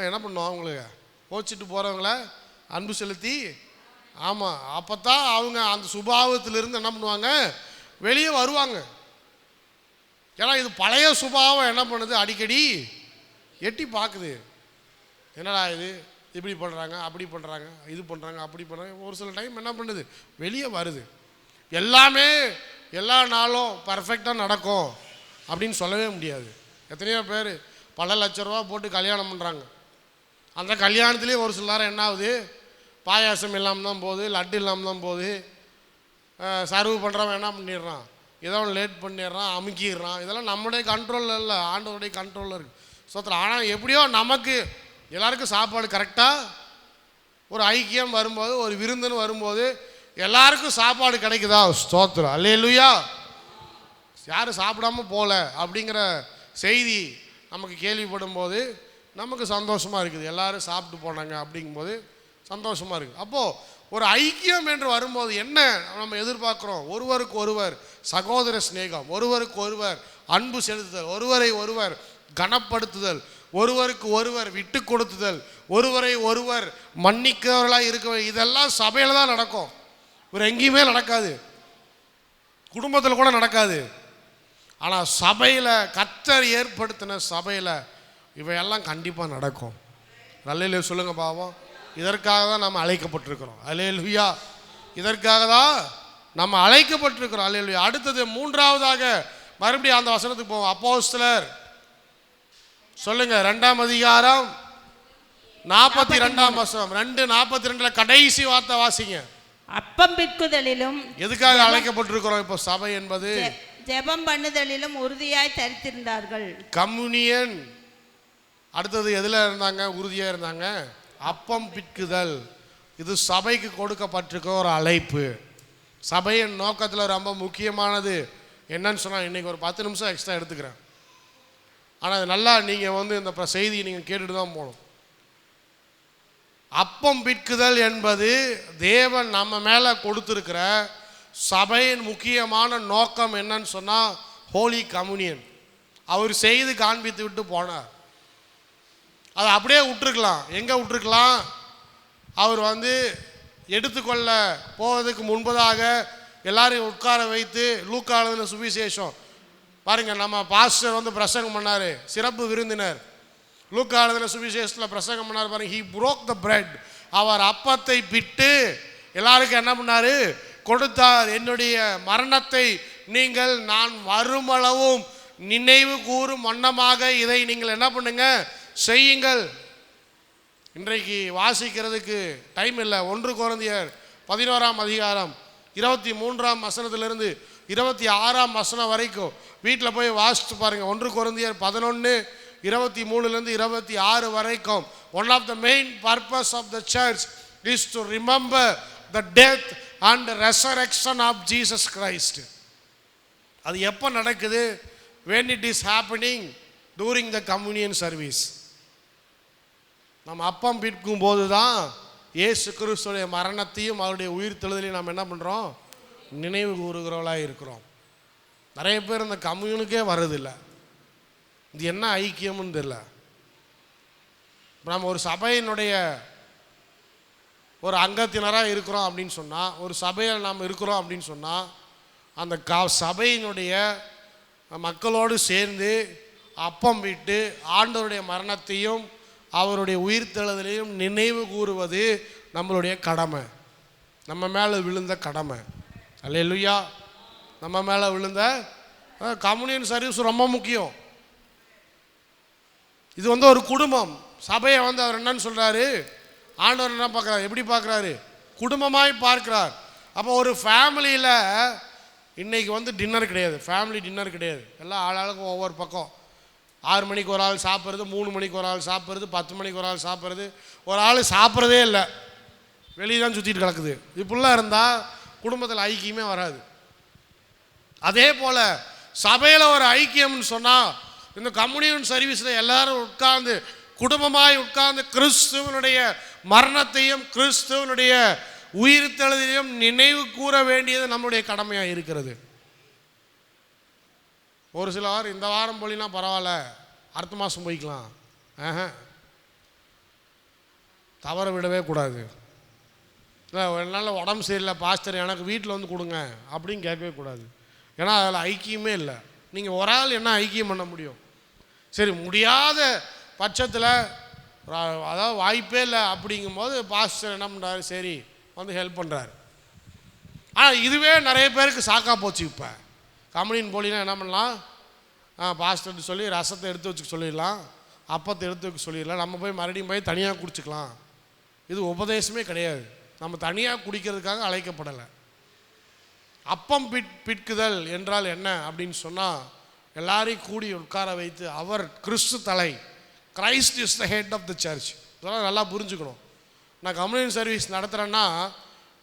என்ன பண்ணோம்? அவங்களுக்கு கோச்சிட்டு போகிறவங்கள அன்பு செலுத்தி, ஆமாம், அப்போ தான் அவங்க அந்த சுபாவத்திலிருந்து என்ன பண்ணுவாங்க? வெளியே வருவாங்க. ஏன்னா இது பழைய சுபாவம் என்ன பண்ணுது? அடிக்கடி எட்டி பார்க்குது. என்னடா இது, இப்படி பண்ணுறாங்க, அப்படி பண்ணுறாங்க, இது பண்ணுறாங்க, அப்படி பண்ணுறாங்க. ஒரு சில டைம் என்ன பண்ணுது, வெளியே வருது. எல்லாமே எல்லா நாளும் பர்ஃபெக்டாக நடக்கும் அப்படின்னு சொல்லவே முடியாது. எத்தனையோ பேர் பல லட்ச ரூபா போட்டு கல்யாணம் பண்ணுறாங்க. அந்த கல்யாணத்துலேயே ஒரு சில நேரம் என்ன ஆகுது, பாயாசம் இல்லாமல் தான் போகுது, லட்டு இல்லாமல் தான் போகுது. சர்வ் பண்ணுறவன் என்ன பண்ணிடுறான், ஏதோ ஒன்று லேட் பண்ணிடுறான், அமுக்கிடுறான். இதெல்லாம் நம்முடைய கண்ட்ரோலில் இல்லை, ஆண்டவருடைய கண்ட்ரோலில் இருக்குது. ஸ்தோத்திரம். ஆனால் எப்படியோ நமக்கு எல்லாருக்கும் சாப்பாடு கரெக்டாக ஒரு ஐக்கியம் வரும்போது, ஒரு விருந்துன்னு வரும்போது எல்லாருக்கும் சாப்பாடு கிடைக்குதா? ஸ்தோத்திரம். அல்லேலூயா. யாரும் சாப்பிடாம போகல அப்படிங்கிற செய்தி நமக்கு கேள்விப்படும் போது நமக்கு சந்தோஷமாக இருக்குது. எல்லோரும் சாப்பிட்டு போனாங்க அப்படிங்கும்போது சந்தோஷமாக இருக்குது. அப்போது ஒரு ஐக்கியம் என்று வரும்போது என்ன நம்ம எதிர்பார்க்குறோம்? ஒருவருக்கு ஒருவர் சகோதர சிநேகம், ஒருவருக்கு ஒருவர் அன்பு செலுத்துதல், ஒருவரை ஒருவர் கனப்படுத்துதல், ஒருவருக்கு ஒருவர் விட்டு கொடுத்துதல், ஒருவரை ஒருவர் மன்னிக்கிறவர்களாக இருக்க. இதெல்லாம் சபையில் தான் நடக்கும், வேறு எங்கேயுமே நடக்காது, குடும்பத்தில் கூட நடக்காது. ஆனால் சபையில், கர்த்தர் ஏற்படுத்தின சபையில் இவையெல்லாம் கண்டிப்பாக நடக்கும். நல்ல சொல்லுங்கள் பாவம். இதற்காக தான் நம்ம அழைக்கப்பட்டிருக்கிறோம். அல்லேலூயா. இதற்காக தான் நம்ம அழைக்கப்பட்டிருக்கிறோம். அல்லேலூயா. அடுத்தது மூன்றாவதாக மறுபடியும் அந்த வசனத்துக்கு போவோம். அப்போஸ்தலர் சொல்லுங்க, 2ஆம் அதிகாரம் 42ஆம் வசனம். 2:42 கடைசி வார்த்தை வாசிங்க. அப்பம் பிற்குதலிலும் எதுக்காக அழைக்கப்பட்டிருக்கிறோம்? இப்போ சபை என்பது ஜெபம் பண்ணுதலிலும் உறுதியாய் தரித்திருந்தார்கள். கம்யூனியன். அடுத்தது எதில் இருந்தாங்க? உறுதியாக இருந்தாங்க. அப்பம் பிற்குதல். இது சபைக்கு கொடுக்கப்பட்டிருக்க ஒரு அழைப்பு. சபையின் நோக்கத்தில் ரொம்ப முக்கியமானது என்னன்னு சொன்னால், இன்றைக்கி ஒரு 10 நிமிஷம் எக்ஸ்ட்ரா எடுத்துக்கிறேன். ஆனால் அது நல்லா நீங்கள் இந்த செய்தியை நீங்கள் கேட்டுட்டு தான் போகணும். அப்பம் பிற்குதல் என்பது தேவன் நம்ம மேலே கொடுத்துருக்கிற சபையின் முக்கியமான நோக்கம் என்னன்னு சொன்னால், ஹோலி கம்யூனியன். அவர் செய்து காண்பித்து விட்டு போனார். அதை அப்படியே விட்டுருக்கலாம். எங்கே விட்டுருக்கலாம்? அவர் எடுத்துக்கொள்ள போவதுக்கு முன்பதாக எல்லாரையும் உட்கார வைத்து, லூக்கா எழுதின சுவிசேஷம் பாருங்கள், நம்ம பாஸ்டர் பிரசங்கம் பண்ணார், சிறப்பு விருந்தினர். லூக்கா எழுதின சுவிசேஷத்தில் பிரசங்கம் பண்ணார் பாருங்க. He broke the bread. அவர் அப்பத்தை பிட்டு எல்லாருக்கும் என்ன பண்ணார்? கொடுத்தார். என்னுடைய மரணத்தை நீங்கள் நான் வருமளவும் நினைவு கூறும் வண்ணமாக இதை நீங்கள் என்ன பண்ணுங்க, செய்யுங்கள். இன்றைக்கு வாசிக்கிறதுக்கு டைம் இல்லை. 1 கொரிந்தியர் 11ஆம் அதிகாரம் 23ஆம் வசனத்திலிருந்து 26ஆம் வசனம் வரைக்கும் வீட்டில் போய் வாசித்து பாருங்கள். 1 கொரிந்தியர் 11:23 26 வரைக்கும். One of the main purpose of the church is to remember the death and resurrection of Jesus Christ. அது எப்போ நடக்குது? when it is happening during the communion service. நம்ம அப்பம் பிற்கும் போது தான் இயேசு கிறிஸ்துடைய மரணத்தையும் அவருடைய உயிர்த்தெழுதலையும் நாம் என்ன பண்ணுறோம்? நினைவு கூறுகிறவர்களாக இருக்கிறோம். நிறைய பேர் இந்த கம்யூனுக்கே வர்றதில்லை. இது என்ன ஐக்கியம்னு தெரியல. நம்ம ஒரு சபையினுடைய ஒரு அங்கத்தினராக இருக்கிறோம் அப்படின்னு சொன்னால், ஒரு சபையில் நாம் இருக்கிறோம் அப்படின்னு சொன்னால், அந்த சபையினுடைய மக்களோடு சேர்ந்து அப்பம் விட்டு ஆண்டவருடைய மரணத்தையும் அவருடைய உயிர்த்தெழுதலையும் நினைவு கூறுவது நம்மளுடைய கடமை, நம்ம மேலே விழுந்த கடமை. அல்லேலூயா. நம்ம மேலே விழுந்த கம்யூனியன் சர்வீஸ் ரொம்ப முக்கியம். இது ஒரு குடும்பம். சபையை அவர் என்னன்னு சொல்கிறாரு? ஆண்டவர் என்ன பார்க்குறாரு? எப்படி பார்க்குறாரு? குடும்பமாய் பார்க்குறார். அப்போ ஒரு ஃபேமிலியில் இன்றைக்கி டின்னர் கிடையாது, ஃபேமிலி டின்னர் கிடையாது. எல்லாம் ஆளாளுக்கும் ஒவ்வொரு பக்கம். 6 மணிக்கு ஒரு ஆள் சாப்பிட்றது, 3 மணிக்கு ஒரு ஆள் சாப்பிட்றது, 10 மணிக்கு ஒரு ஆள் சாப்பிட்றது. ஒரு ஆள் சாப்பிட்றதே இல்லை, வெளியே தான் சுற்றிட்டு கிடக்குது. இப்படிலாம் இருந்தால் குடும்பத்தில் ஐக்கியமே வராது. அதே போல் சபையில் ஒரு ஐக்கியம்னு சொன்னால், இந்த கம்யூனியன் சர்வீஸில் எல்லாரும் உட்கார்ந்து குடும்பமாய் உட்கார்ந்து கிறிஸ்துவனுடைய மரணத்தையும் கிறிஸ்துவனுடைய உயிர்த்தெழுதலையும் நினைவு கூற வேண்டியது நம்முடைய கடமையாக இருக்கிறது. ஒரு சிலர் இந்த வாரம் போலினா பரவாயில்ல, அடுத்த மாதம் போய்க்கலாம், தவற விடவே கூடாது. இல்லை என்னால் உடம்பு சரியில்லை பாஸ்டர், எனக்கு வீட்டில் கொடுங்க அப்படின்னு கேட்கவே கூடாது. ஏன்னா அதில் ஐக்கியமே இல்லை. நீங்கள் ஒரு ஆள் என்ன ஐக்கியம் பண்ண முடியும்? சரி, முடியாத பட்சத்தில் அதாவது வாய்ப்பே இல்லை அப்படிங்கும்போது பாஸ்டர் என்ன பண்ணுறாரு, சரி வந்து ஹெல்ப் பண்ணுறாரு. ஆனால் இதுவே நிறைய பேருக்கு சாக்கா போச்சு. இப்போ கம்யூனின் போலினா என்ன பண்ணலாம், பாஸ்டர்ட்டு சொல்லி ரசத்தை எடுத்து வச்சுக்க சொல்லிடலாம், அப்பத்தை எடுத்து வைக்க சொல்லிடலாம், நம்ம போய் மறுபடியும் போய் தனியாக குடிச்சிக்கலாம். இது உபதேசமே கிடையாது. நம்ம தனியாக குடிக்கிறதுக்காக அழைக்கப்படலை. அப்பம் பிட்குதல் என்றால் என்ன அப்படின்னு சொன்னால், எல்லாரையும் கூடி உட்கார வைத்து அவர் கிறிஸ்து தலை, Christ is the head of the church. இதெல்லாம் நல்லா புரிஞ்சுக்கணும். நான் கம்யூனிட்டி சர்வீஸ் நடத்துகிறேன்னா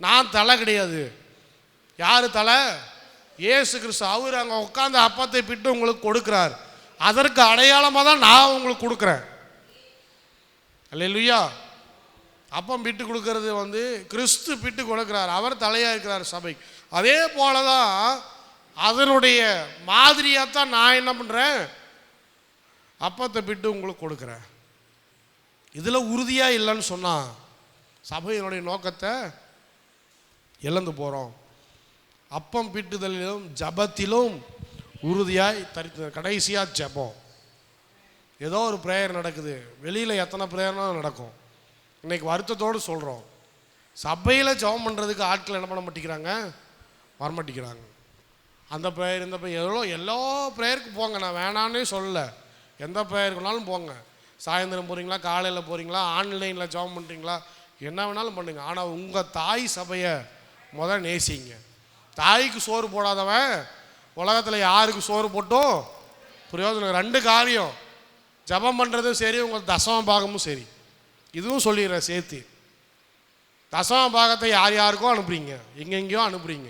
நான் தலை கிடையாது. யார் தலை? இயேசு கிறிஸ்து. அவர் அங்கே உட்காந்து அப்பத்தை பிட்டு உங்களுக்கு கொடுக்குறார். அதற்கு அடையாளமாக தான் நான் உங்களுக்கு கொடுக்குறேன். அல்லேலூயா. அப்பம் பிட்டு கொடுக்கறது வந்து கிறிஸ்து பிட்டு கொடுக்குறார். அவர் தலையாக இருக்கிறார் சபை. அதே போல தான் அதனுடைய மாதிரியாக தான் நான் என்ன பண்ணுறேன், அப்பத்தை பிட்டு உங்களுக்கு கொடுக்குறேன். இதில் உறுதியாக இல்லைன்னு சொன்னால் சபையினுடைய நோக்கத்தை இழந்து போகிறோம். அப்பம் பிட்டுதலிலும் ஜபத்திலும் உறுதியாய் தரித்து. கடைசியாக ஜபம். ஏதோ ஒரு ப்ரேயர் நடக்குது, வெளியில் எத்தனை ப்ரேயர்னாலும் நடக்கும். இன்றைக்கி வருத்தத்தோடு சொல்கிறோம், சபையில் ஜபம் பண்ணுறதுக்கு ஆட்கள் என்ன பண்ண மாட்டேங்கிறாங்க, வரமாட்டேங்கிறாங்க. அந்த ப்ரேயர் இந்த ப்ரேயர் எல்லா ப்ரேயருக்கு போங்க, நான் வேணான்னே சொல்லலை. எந்த ப்ரேயருக்குனாலும் போங்க. சாயந்தரம் போகிறீங்களா, காலையில் போகிறீங்களா, ஆன்லைனில் ஜபம் பண்ணுறீங்களா, என்ன வேணாலும் பண்ணுங்க. ஆனால் உங்கள் தாய் சபையை முதல் நேசிங்க. தாய்க்கு சோறு போடாதவன் உலகத்தில் யாருக்கு சோறு போட்டும் பிரயோஜனம். ரெண்டு காரியம், ஜபம் பண்ணுறதும் சரி, உங்கள் தசம பாகமும் சரி. இதுவும் சொல்லிடுறேன் சேர்த்து. தசம பாகத்தை யார் யாருக்கும் அனுப்புறீங்க, எங்கெங்கேயோ அனுப்புறீங்க.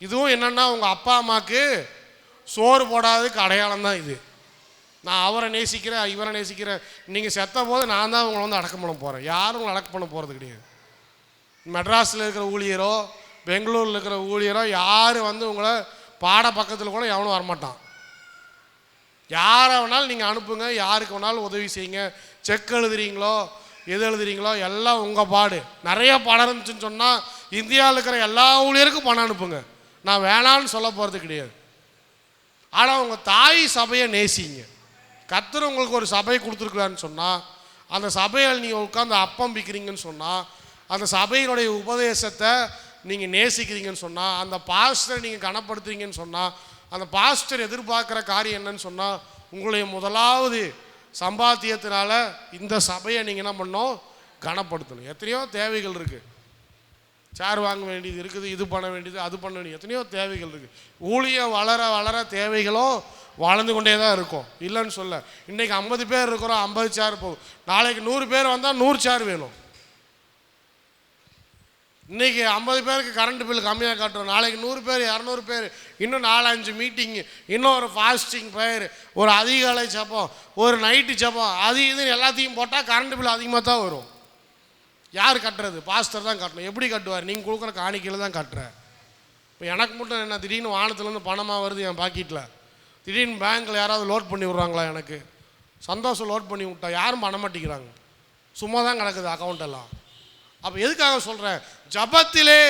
இதுவும் என்னென்னா உங்கள் அப்பா அம்மாவுக்கு சோறு போடாததுக்கு அடையாளம் தான் இது. நான் அவரை நேசிக்கிறேன், இவரை நேசிக்கிறேன். நீங்கள் செத்த போது நான் தான் உங்களை வந்து அடக்கம் பண்ண போகிறேன். யாரும் உங்களை அடக்கம் பண்ண போகிறது கிடையாது. மெட்ராஸில் இருக்கிற ஊழியரோ பெங்களூரில் இருக்கிற ஊழியரோ யார் வந்து உங்களை பாட பக்கத்தில் கூட எவனும் வரமாட்டான். யாரை வேணாலும் நீங்கள் அனுப்புங்க, யாருக்கு வேணாலும் உதவி செய்யுங்க. செக் எழுதுறீங்களோ எது எழுதுறீங்களோ எல்லாம் உங்கள் பாடு. நிறைய பணம் இருந்துச்சுன்னு சொன்னால் இந்தியாவில் இருக்கிற எல்லா ஊழியருக்கும் பணம் அனுப்புங்க. நான் வேணான்னு சொல்ல போகிறது கிடையாது. ஆனால் உங்கள் தாய் சபையை நேசிங்க. கர்த்தர் உங்களுக்கு ஒரு சபை கொடுத்துருக்குறான்னு சொன்னால், அந்த சபையில் நீங்கள் உட்காந்து அப்பம் பிக்கிறீங்கன்னு சொன்னால், அந்த சபையினுடைய உபதேசத்தை நீங்கள் நேசிக்கிறீங்கன்னு சொன்னால், அந்த பாஸ்டரை நீங்கள் கனப்படுத்துறீங்கன்னு சொன்னால், அந்த பாஸ்டர் எதிர்பார்க்குற காரியம் என்னன்னு சொன்னால், உங்களுடைய முதலாவது சம்பாத்தியத்தினால இந்த சபையை நீங்கள் என்ன பண்ணணும், கனப்படுத்தணும். எத்தனையோ தேவைகள் இருக்குது. சேர் வாங்க வேண்டியது இருக்குது, இது பண்ண வேண்டியது, அது பண்ண வேண்டியது, எத்தனையோ தேவைகள் இருக்குது. ஊழியம் வளர வளர தேவைகளும் வளர்ந்து கொண்டே தான் இருக்கும், இல்லைன்னு சொல்ல. இன்றைக்கி 50 பேர் இருக்கிறோம், 50 சேர் போகும். நாளைக்கு 100 பேர் வந்தால் 100 சேர் வேணும். இன்றைக்கி 50 பேருக்கு கரண்ட் பில் கம்மியாக காட்டுறோம், நாளைக்கு 100 பேர் 200 பேர், இன்னும் 4-5 மீட்டிங்கு, இன்னும் ஒரு ஃபாஸ்டிங் ப்ரேயர், ஒரு அதிகாலை ஜெபம், ஒரு நைட்டு ஜெபம், அது இதுன்னு எல்லாத்தையும் போட்டால் கரண்ட் பில் அதிகமாக தான் வரும். யார் கட்டுறது? பாஸ்டர் தான் கட்டணும். எப்படி கட்டுவார்? நீங்கள் கொடுக்குற காணிக்கையில் தான் கட்டுறேன். இப்போ எனக்கு மட்டும் என்ன, திடீர்னு வானத்துலேருந்து பணமாக வருது என் பாக்கெட்டில், திடீர்னு பேங்க்கில் யாராவது லோட் பண்ணி விட்றாங்களா? எனக்கு சந்தோஷம். லோட் பண்ணி விட்டா யாரும் பண்ண மாட்டேங்கிறாங்க, சும்மா தான் கிடக்குது அக்கௌண்ட்டெல்லாம். அப்போ எதுக்காக சொல்கிறேன்? ஜபத்திலே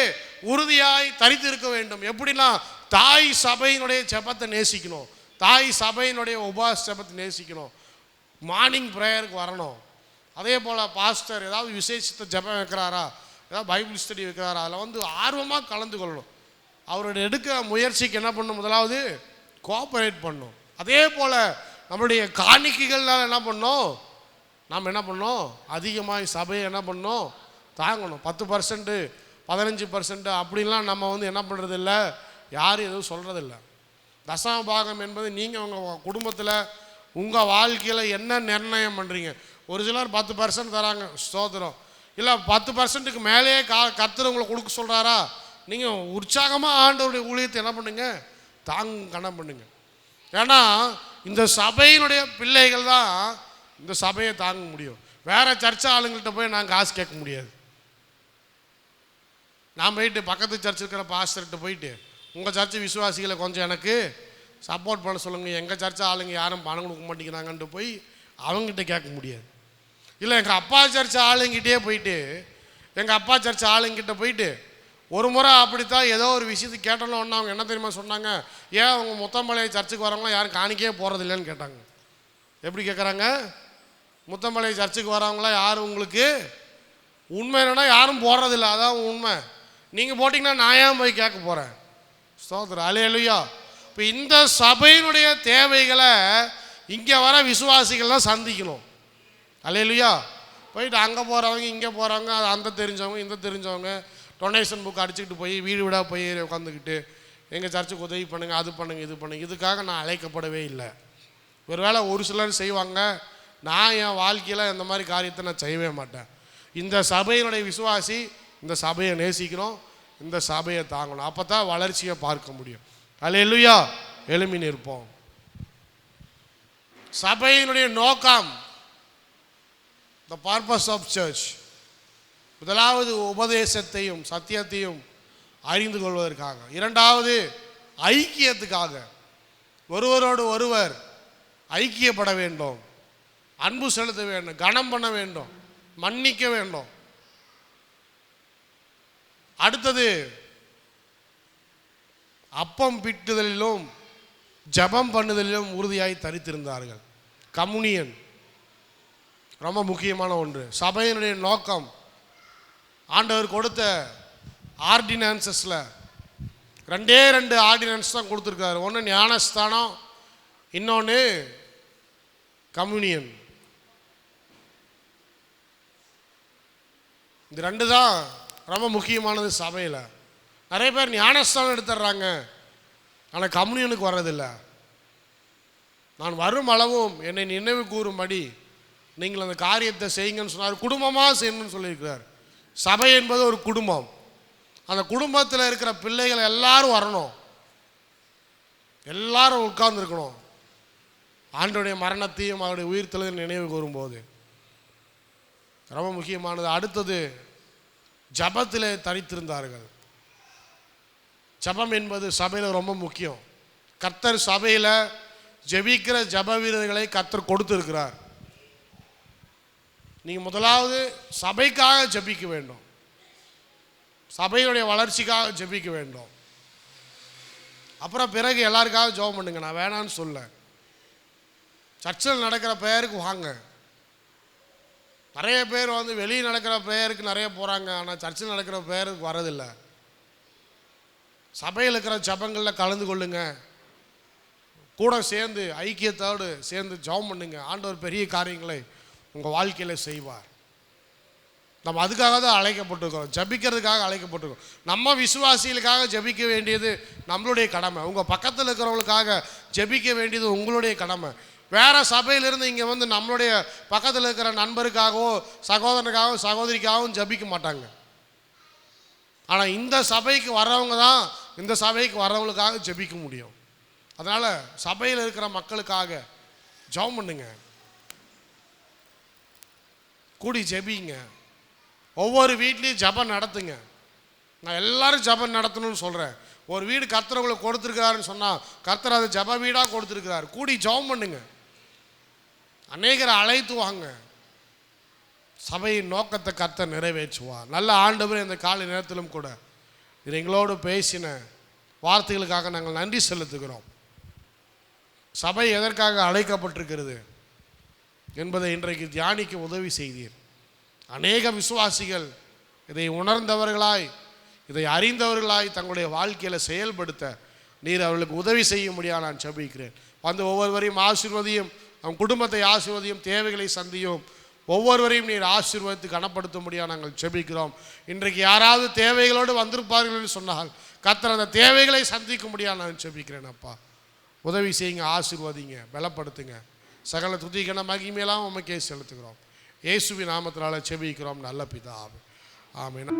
உறுதியாய் தரித்து இருக்க வேண்டும். எப்படின்னா, தாய் சபையினுடைய ஜபத்தை நேசிக்கணும், தாய் சபையினுடைய உபவாச ஜபத்தை நேசிக்கணும், மார்னிங் ப்ரேயருக்கு வரணும். அதே போல் பாஸ்டர் ஏதாவது விசேஷத்தை ஜபம் வைக்கிறாரா, ஏதாவது பைபிள் ஸ்டடி வைக்கிறாரா, அதில் வந்து ஆர்வமாக கலந்து கொள்ளணும். அவரோட எடுக்க முயற்சிக்கு என்ன பண்ணணும்? முதலாவது கோஆப்ரேட் பண்ணணும். அதே போல் நம்மளுடைய காணிக்கைகள்னால என்ன பண்ணணும்? நாம் என்ன பண்ணோம்? அதிகமாக சபையை என்ன பண்ணோம்? தாங்கணும். 10%, 15% அப்படின்லாம் நம்ம வந்து என்ன பண்ணுறது இல்லை, யாரும் எதுவும் சொல்கிறதில்ல. தசம பாகம் என்பது நீங்கள் உங்கள் குடும்பத்தில் உங்கள் வாழ்க்கையில் என்ன நிர்ணயம் பண்ணுறீங்க. ஒரு சிலர் 10% தராங்க, ஸ்தோத்திரம். இல்லை 10%க்கு மேலேயே கர்த்தர் உங்களை கொடுக்க சொல்கிறாரா, நீங்கள் உற்சாகமாக ஆண்டவருடைய ஊழியத்தை என்ன பண்ணுங்க, கனம் பண்ணுங்க. ஏன்னா இந்த சபையினுடைய பிள்ளைகள் தான் இந்த சபையை தாங்க முடியும். வேறு சர்ச்சை ஆளுங்கள்கிட்ட போய் நாங்கள் காசு கேட்க முடியாது. நான் போயிட்டு பக்கத்து சர்ச் இருக்கிற பாஸ்டர்கிட்ட போயிட்டு, உங்கள் சர்ச்சு விசுவாசிகளை கொஞ்சம் எனக்கு சப்போர்ட் பண்ண சொல்லுங்கள், எங்கள் சர்ச்சை ஆளுங்க யாரும் பணம் கொடுக்க மாட்டேங்கிறாங்கன்ட்டு போய் அவங்ககிட்ட கேட்க முடியாது. இல்லை எங்கள் அப்பா சர்ச்சை ஆளுங்கிட்டே போயிட்டு, எங்கள் அப்பா சர்ச்சை ஆளுங்கிட்ட போயிட்டு ஒரு முறை அப்படித்தான் ஏதோ ஒரு விஷயத்துக்கு கேட்டோன்னு ஒன்று அவங்க என்ன தெரியுமா சொன்னாங்க, ஏன் அவங்க முத்தமலை சர்ச்சுக்கு வரவங்களாம் யாரும் காணிக்கே போகிறது இல்லைன்னு கேட்டாங்க. எப்படி கேட்குறாங்க? முத்தமலை சர்ச்சுக்கு வரவங்களாம் யாரும் உங்களுக்கு உண்மை என்னன்னா யாரும் போடுறதில்ல, அதான் உண்மை. நீங்கள் போட்டிங்கன்னா நான் ஏன் போய் கேட்க போகிறேன்? ஸ்தோத்திரம், அல்லேலூயா. இப்போ இந்த சபையினுடைய தேவைகளை இங்கே வர விசுவாசிகள் தான் சந்திக்கணும். அல்லேலூயா. போயிட்டு அங்கே போகிறவங்க இங்கே போகிறவங்க அந்த தெரிஞ்சவங்க இந்த தெரிஞ்சவங்க டொனேஷன் புக் அடிச்சுக்கிட்டு போய் வீடு வீடாக போய் உட்காந்துக்கிட்டு எங்கள் சர்ச்சுக்கு உதவி பண்ணுங்கள், அது பண்ணுங்கள், இது பண்ணுங்கள், இதுக்காக நான் அழைக்கப்படவே இல்லை. ஒரு வேளை ஒரு சிலர் செய்வாங்க, நான் என் வாழ்க்கையில் இந்த மாதிரி காரியத்தை நான் செய்யவே மாட்டேன். இந்த சபையினுடைய விசுவாசி இந்த சபையை நேசிக்கணும், இந்த சபையை தாங்கணும், அப்போ தான் வளர்ச்சியை பார்க்க முடியும். அல்லேலூயா. எழும்பி நிற்போம். சபையினுடைய நோக்கம், the purpose of church, முதலாவது உபதேசத்தையும் சத்தியத்தையும் அறிந்து கொள்வதற்காக, இரண்டாவது ஐக்கியத்துக்காக, ஒருவரோடு ஒருவர் ஐக்கியப்பட வேண்டும், அன்பு செலுத்த வேண்டும், கனம் பண்ண வேண்டும், மன்னிக்க வேண்டும். அடுத்தது அப்பம் பிட்டுதலிலும் ஜபம் பண்ணுதலிலும் உறுதியாய் தரித்திருந்தார்கள். கம்யூனியன் ரொம்ப முக்கியமான ஒன்று. சபையினுடைய நோக்கம், ஆண்டவர் கொடுத்த ஆர்டினன்சஸில் 2 ஆர்டினன்ஸ் தான் கொடுத்துருக்காரு. ஒன்று ஞானஸ்தானம், இன்னொன்று கம்யூனியன். இந்த 2 தான் ரொம்ப முக்கியமானது சபையில். நிறைய பேர் ஞானஸ்தானம் எடுத்துடுறாங்க, ஆனால் கம்யூனியனுக்கு வர்றதில்லை. நான் வரும் அளவும் என்னை நினைவு கூறும்படி நீங்கள் அந்த காரியத்தை செய்யுங்கன்னு சொன்னார். குடும்பமாக செய்யணும்னு சொல்லியிருக்கிறார். சபை என்பது ஒரு குடும்பம். அந்த குடும்பத்தில் இருக்கிற பிள்ளைகள் எல்லாரும் வரணும், எல்லாரும் உட்கார்ந்துருக்கணும். ஆண்டவருடைய மரணத்தையும் அவருடைய உயிர்த்தெழுதலையும் நினைவு கூறும்போது ரொம்ப முக்கியமானது. அடுத்தது ஜபத்திலே தரித்திருந்தார்கள். ஜபம் என்பது சபையில் ரொம்ப முக்கியம். கர்த்தர் சபையில் ஜெபிக்கிற ஜப வீரர்களை கர்த்தர் கொடுத்திருக்கிறார். நீங்கள் முதலாவது சபைக்காக ஜெபிக்க வேண்டும், சபையுடைய வளர்ச்சிக்காக ஜெபிக்க வேண்டும். அப்புறம் பிறகு எல்லாருக்காக ஜெபம் பண்ணுங்க. நான் வேணான்னு சொல்ல, சர்ச்சில் நடக்கிற ப்ரேயருக்கு வாங்க. நிறைய பேர் வெளியே நடக்கிற ப்ரேயருக்கு நிறைய போகிறாங்க, ஆனால் சர்ச்சில் நடக்கிற ப்ரேயருக்கு வரதில்லை. சபையில் இருக்கிற ஜபங்களில் கலந்து கொள்ளுங்க, கூட சேர்ந்து ஐக்கியத்தோடு சேர்ந்து ஜெபம் பண்ணுங்க. ஆண்டவர் பெரிய காரியங்களை உங்கள் வாழ்க்கையில் செய்வார். நம்ம அதுக்காக தான் அழைக்கப்பட்டிருக்கிறோம், ஜபிக்கிறதுக்காக அழைக்கப்பட்டிருக்கோம். நம்ம விசுவாசிகளுக்காக ஜபிக்க வேண்டியது நம்மளுடைய கடமை. உங்கள் பக்கத்தில் இருக்கிறவங்களுக்காக ஜபிக்க வேண்டியது உங்களுடைய கடமை. வேறு சபையிலிருந்து இங்கே நம்மளுடைய பக்கத்தில் இருக்கிற நண்பருக்காகவோ சகோதரனுக்காகவும் சகோதரிக்காகவும் ஜபிக்க மாட்டாங்க. ஆனால் இந்த சபைக்கு வர்றவங்க தான் இந்த சபைக்கு வர்றவங்களுக்காக ஜபிக்க முடியும். அதனால் சபையில் இருக்கிற மக்களுக்காக ஜெபம் பண்ணுங்க, கூடி ஜெபிங்க. ஒவ்வொரு வீட்லேயும் ஜெபம் நடத்துங்க. நான் எல்லாரும் ஜெபம் நடத்தணும்னு சொல்கிறேன். ஒரு வீடு கர்த்தர் உங்களுக்கு கொடுத்துருக்கிறாருன்னு சொன்னால் கர்த்தர் அதை ஜெப வீடாக கொடுத்துருக்கிறார். கூடி ஜெபம் பண்ணுங்க, அநேகரை அழைத்து வாங்க. சபையின் நோக்கத்தை கர்த்தர் நிறைவேற்றுவார். நல்ல ஆண்டவர் இந்த காலை நேரத்திலும் கூட இது எங்களோடு பேசின வார்த்தைகளுக்காக நாங்கள் நன்றி செலுத்துகிறோம். சபை எதற்காக அழைக்கப்பட்டிருக்கிறது என்பதை இன்றைக்கு தியானிக்க உதவி செய்தீர். அநேக விசுவாசிகள் இதை உணர்ந்தவர்களாய், இதை அறிந்தவர்களாய் தங்களுடைய வாழ்க்கையில் செயல்படுத்த நீர் அவர்களுக்கு உதவி செய்ய முடியாது நான் ஜெபிக்கிறேன். ஒவ்வொருவரையும் ஆசீர்வதியும், அவன் குடும்பத்தை ஆசீர்வதியும், தேவைகளை சந்தியும். ஒவ்வொருவரையும் நீர் ஆசீர்வதித்து கனப்படுத்த முடியாது நாங்கள் ஜெபிக்கிறோம். இன்றைக்கு யாராவது தேவைகளோடு வந்திருப்பார்கள் என்று சொன்னால் கர்த்தர் அந்த தேவைகளை சந்திக்க முடியாது நான் ஜெபிக்கிறேன். அப்பா உதவி செய்யுங்க, ஆசீர்வதிங்க, பலப்படுத்துங்க. சகல துதிக்கான மகிமையெல்லாம் உமக்கே செலுத்துகிறோம். இயேசுவின் நாமத்தினால ஜெபிக்கிறோம் நல்ல பிதாவே, ஆமென்.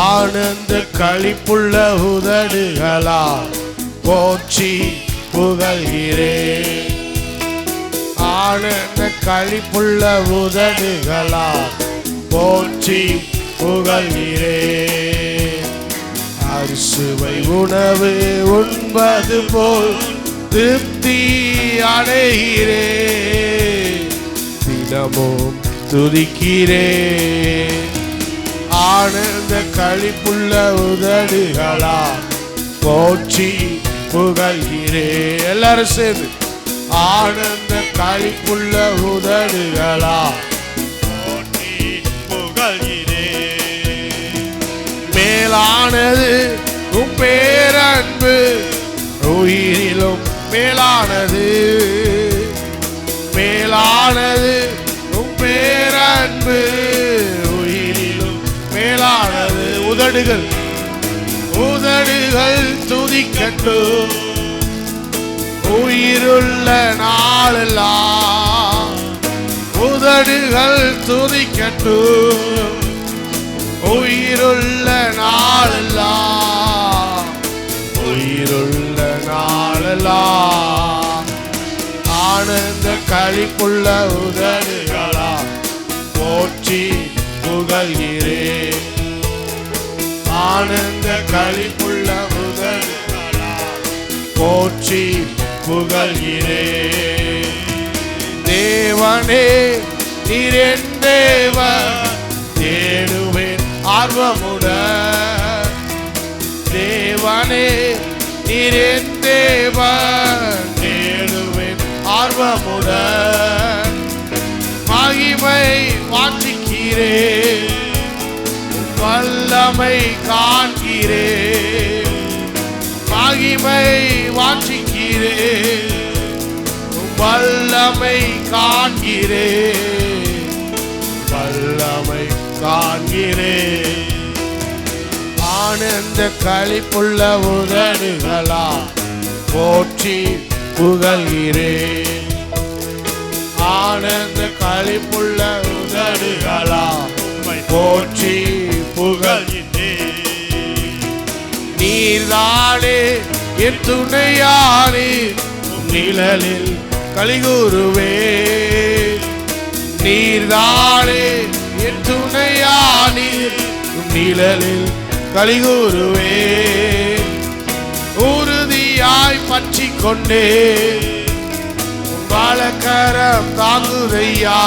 ஆனந்த களிப்புள்ள உதடுகளால் போற்றி புகழ்கிறேன். ஆனந்த களிப்புள்ள உதடுகளால் போற்றி புகழ்கிறேன். அறுசுவை உணவு உண்பது போல் திருப்தி அடைகிறேன். தினமும் துதிக்கிறேன். ஆனந்த களிப்புள்ள உதடுகளா போற்றி புகழ்கிறேன். எல்லாரும் சேர்ந்து ஆனந்த களிப்புள்ள உதடுகளா போற்றி புகழ்கிறேன். மேலானது உம் பேரன்பு உயிரிலும் மேலானது. மேலானது உம் பேரன்பு உயிரிலும் மேலானது. உதடுகள் உதடுகள் துதிக்கட்டும் உயிருள்ள நாளெல்லாம். உதடுகள் துதிக்கட்டும் உயிருள்ள நாளெல்லாம். உயிருள்ள நாளெல்லாம். ஆனந்த களிப்புள்ள உதடுகளா போற்றி புகழ்கிறேன். ஆனந்த களிப்புள்ள உதடுகளா போற்றி புகழ்கிறேன். தேவனே நீர் என் தேவன் தேடுவேன் ஆர்வமுடன். தேவனே நீர் என் தேவன் தேடுவேன் ஆர்வமுடன். மகிமை வாஞ்சிக்கிறேன் வல்லமை காண்கிறேன். மகிமை வாஞ்சிக்கிறேன் வல்லமை காண்கிறேன். வல்லமை காண்கிறேன். ஆனந்த களிப்புள்ள உதடுகளா போற்றி புகழ்கிறேன். ஆனந்த களிப்புள்ள உதடுகளா போற்றி புகழ்கிறேன். நீர்தானே என் துணையானே நிழலில் கலிகூறுவே. நீர்தானே என் துணையானீர் நிழலில் கலிகூறுவே. உறுதியாய் பற்றி கொண்டே வலக்கரம் தாங்குதையா.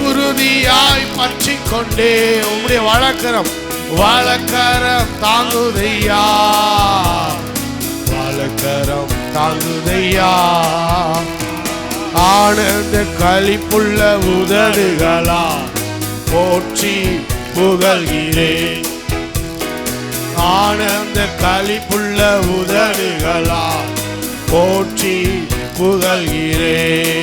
உறுதியாய் பற்றி கொண்டே உம்முடைய வலக்கரம் தாங்குதையா. வலக்கரம் தாங்குதையா. ஆனந்த களிப்புள்ள உதடுகளா போற்றி புகழ்கிறேன். ஆனந்த களிப்புள்ள உதடுகளா போற்றி புகழ்கிறேன்.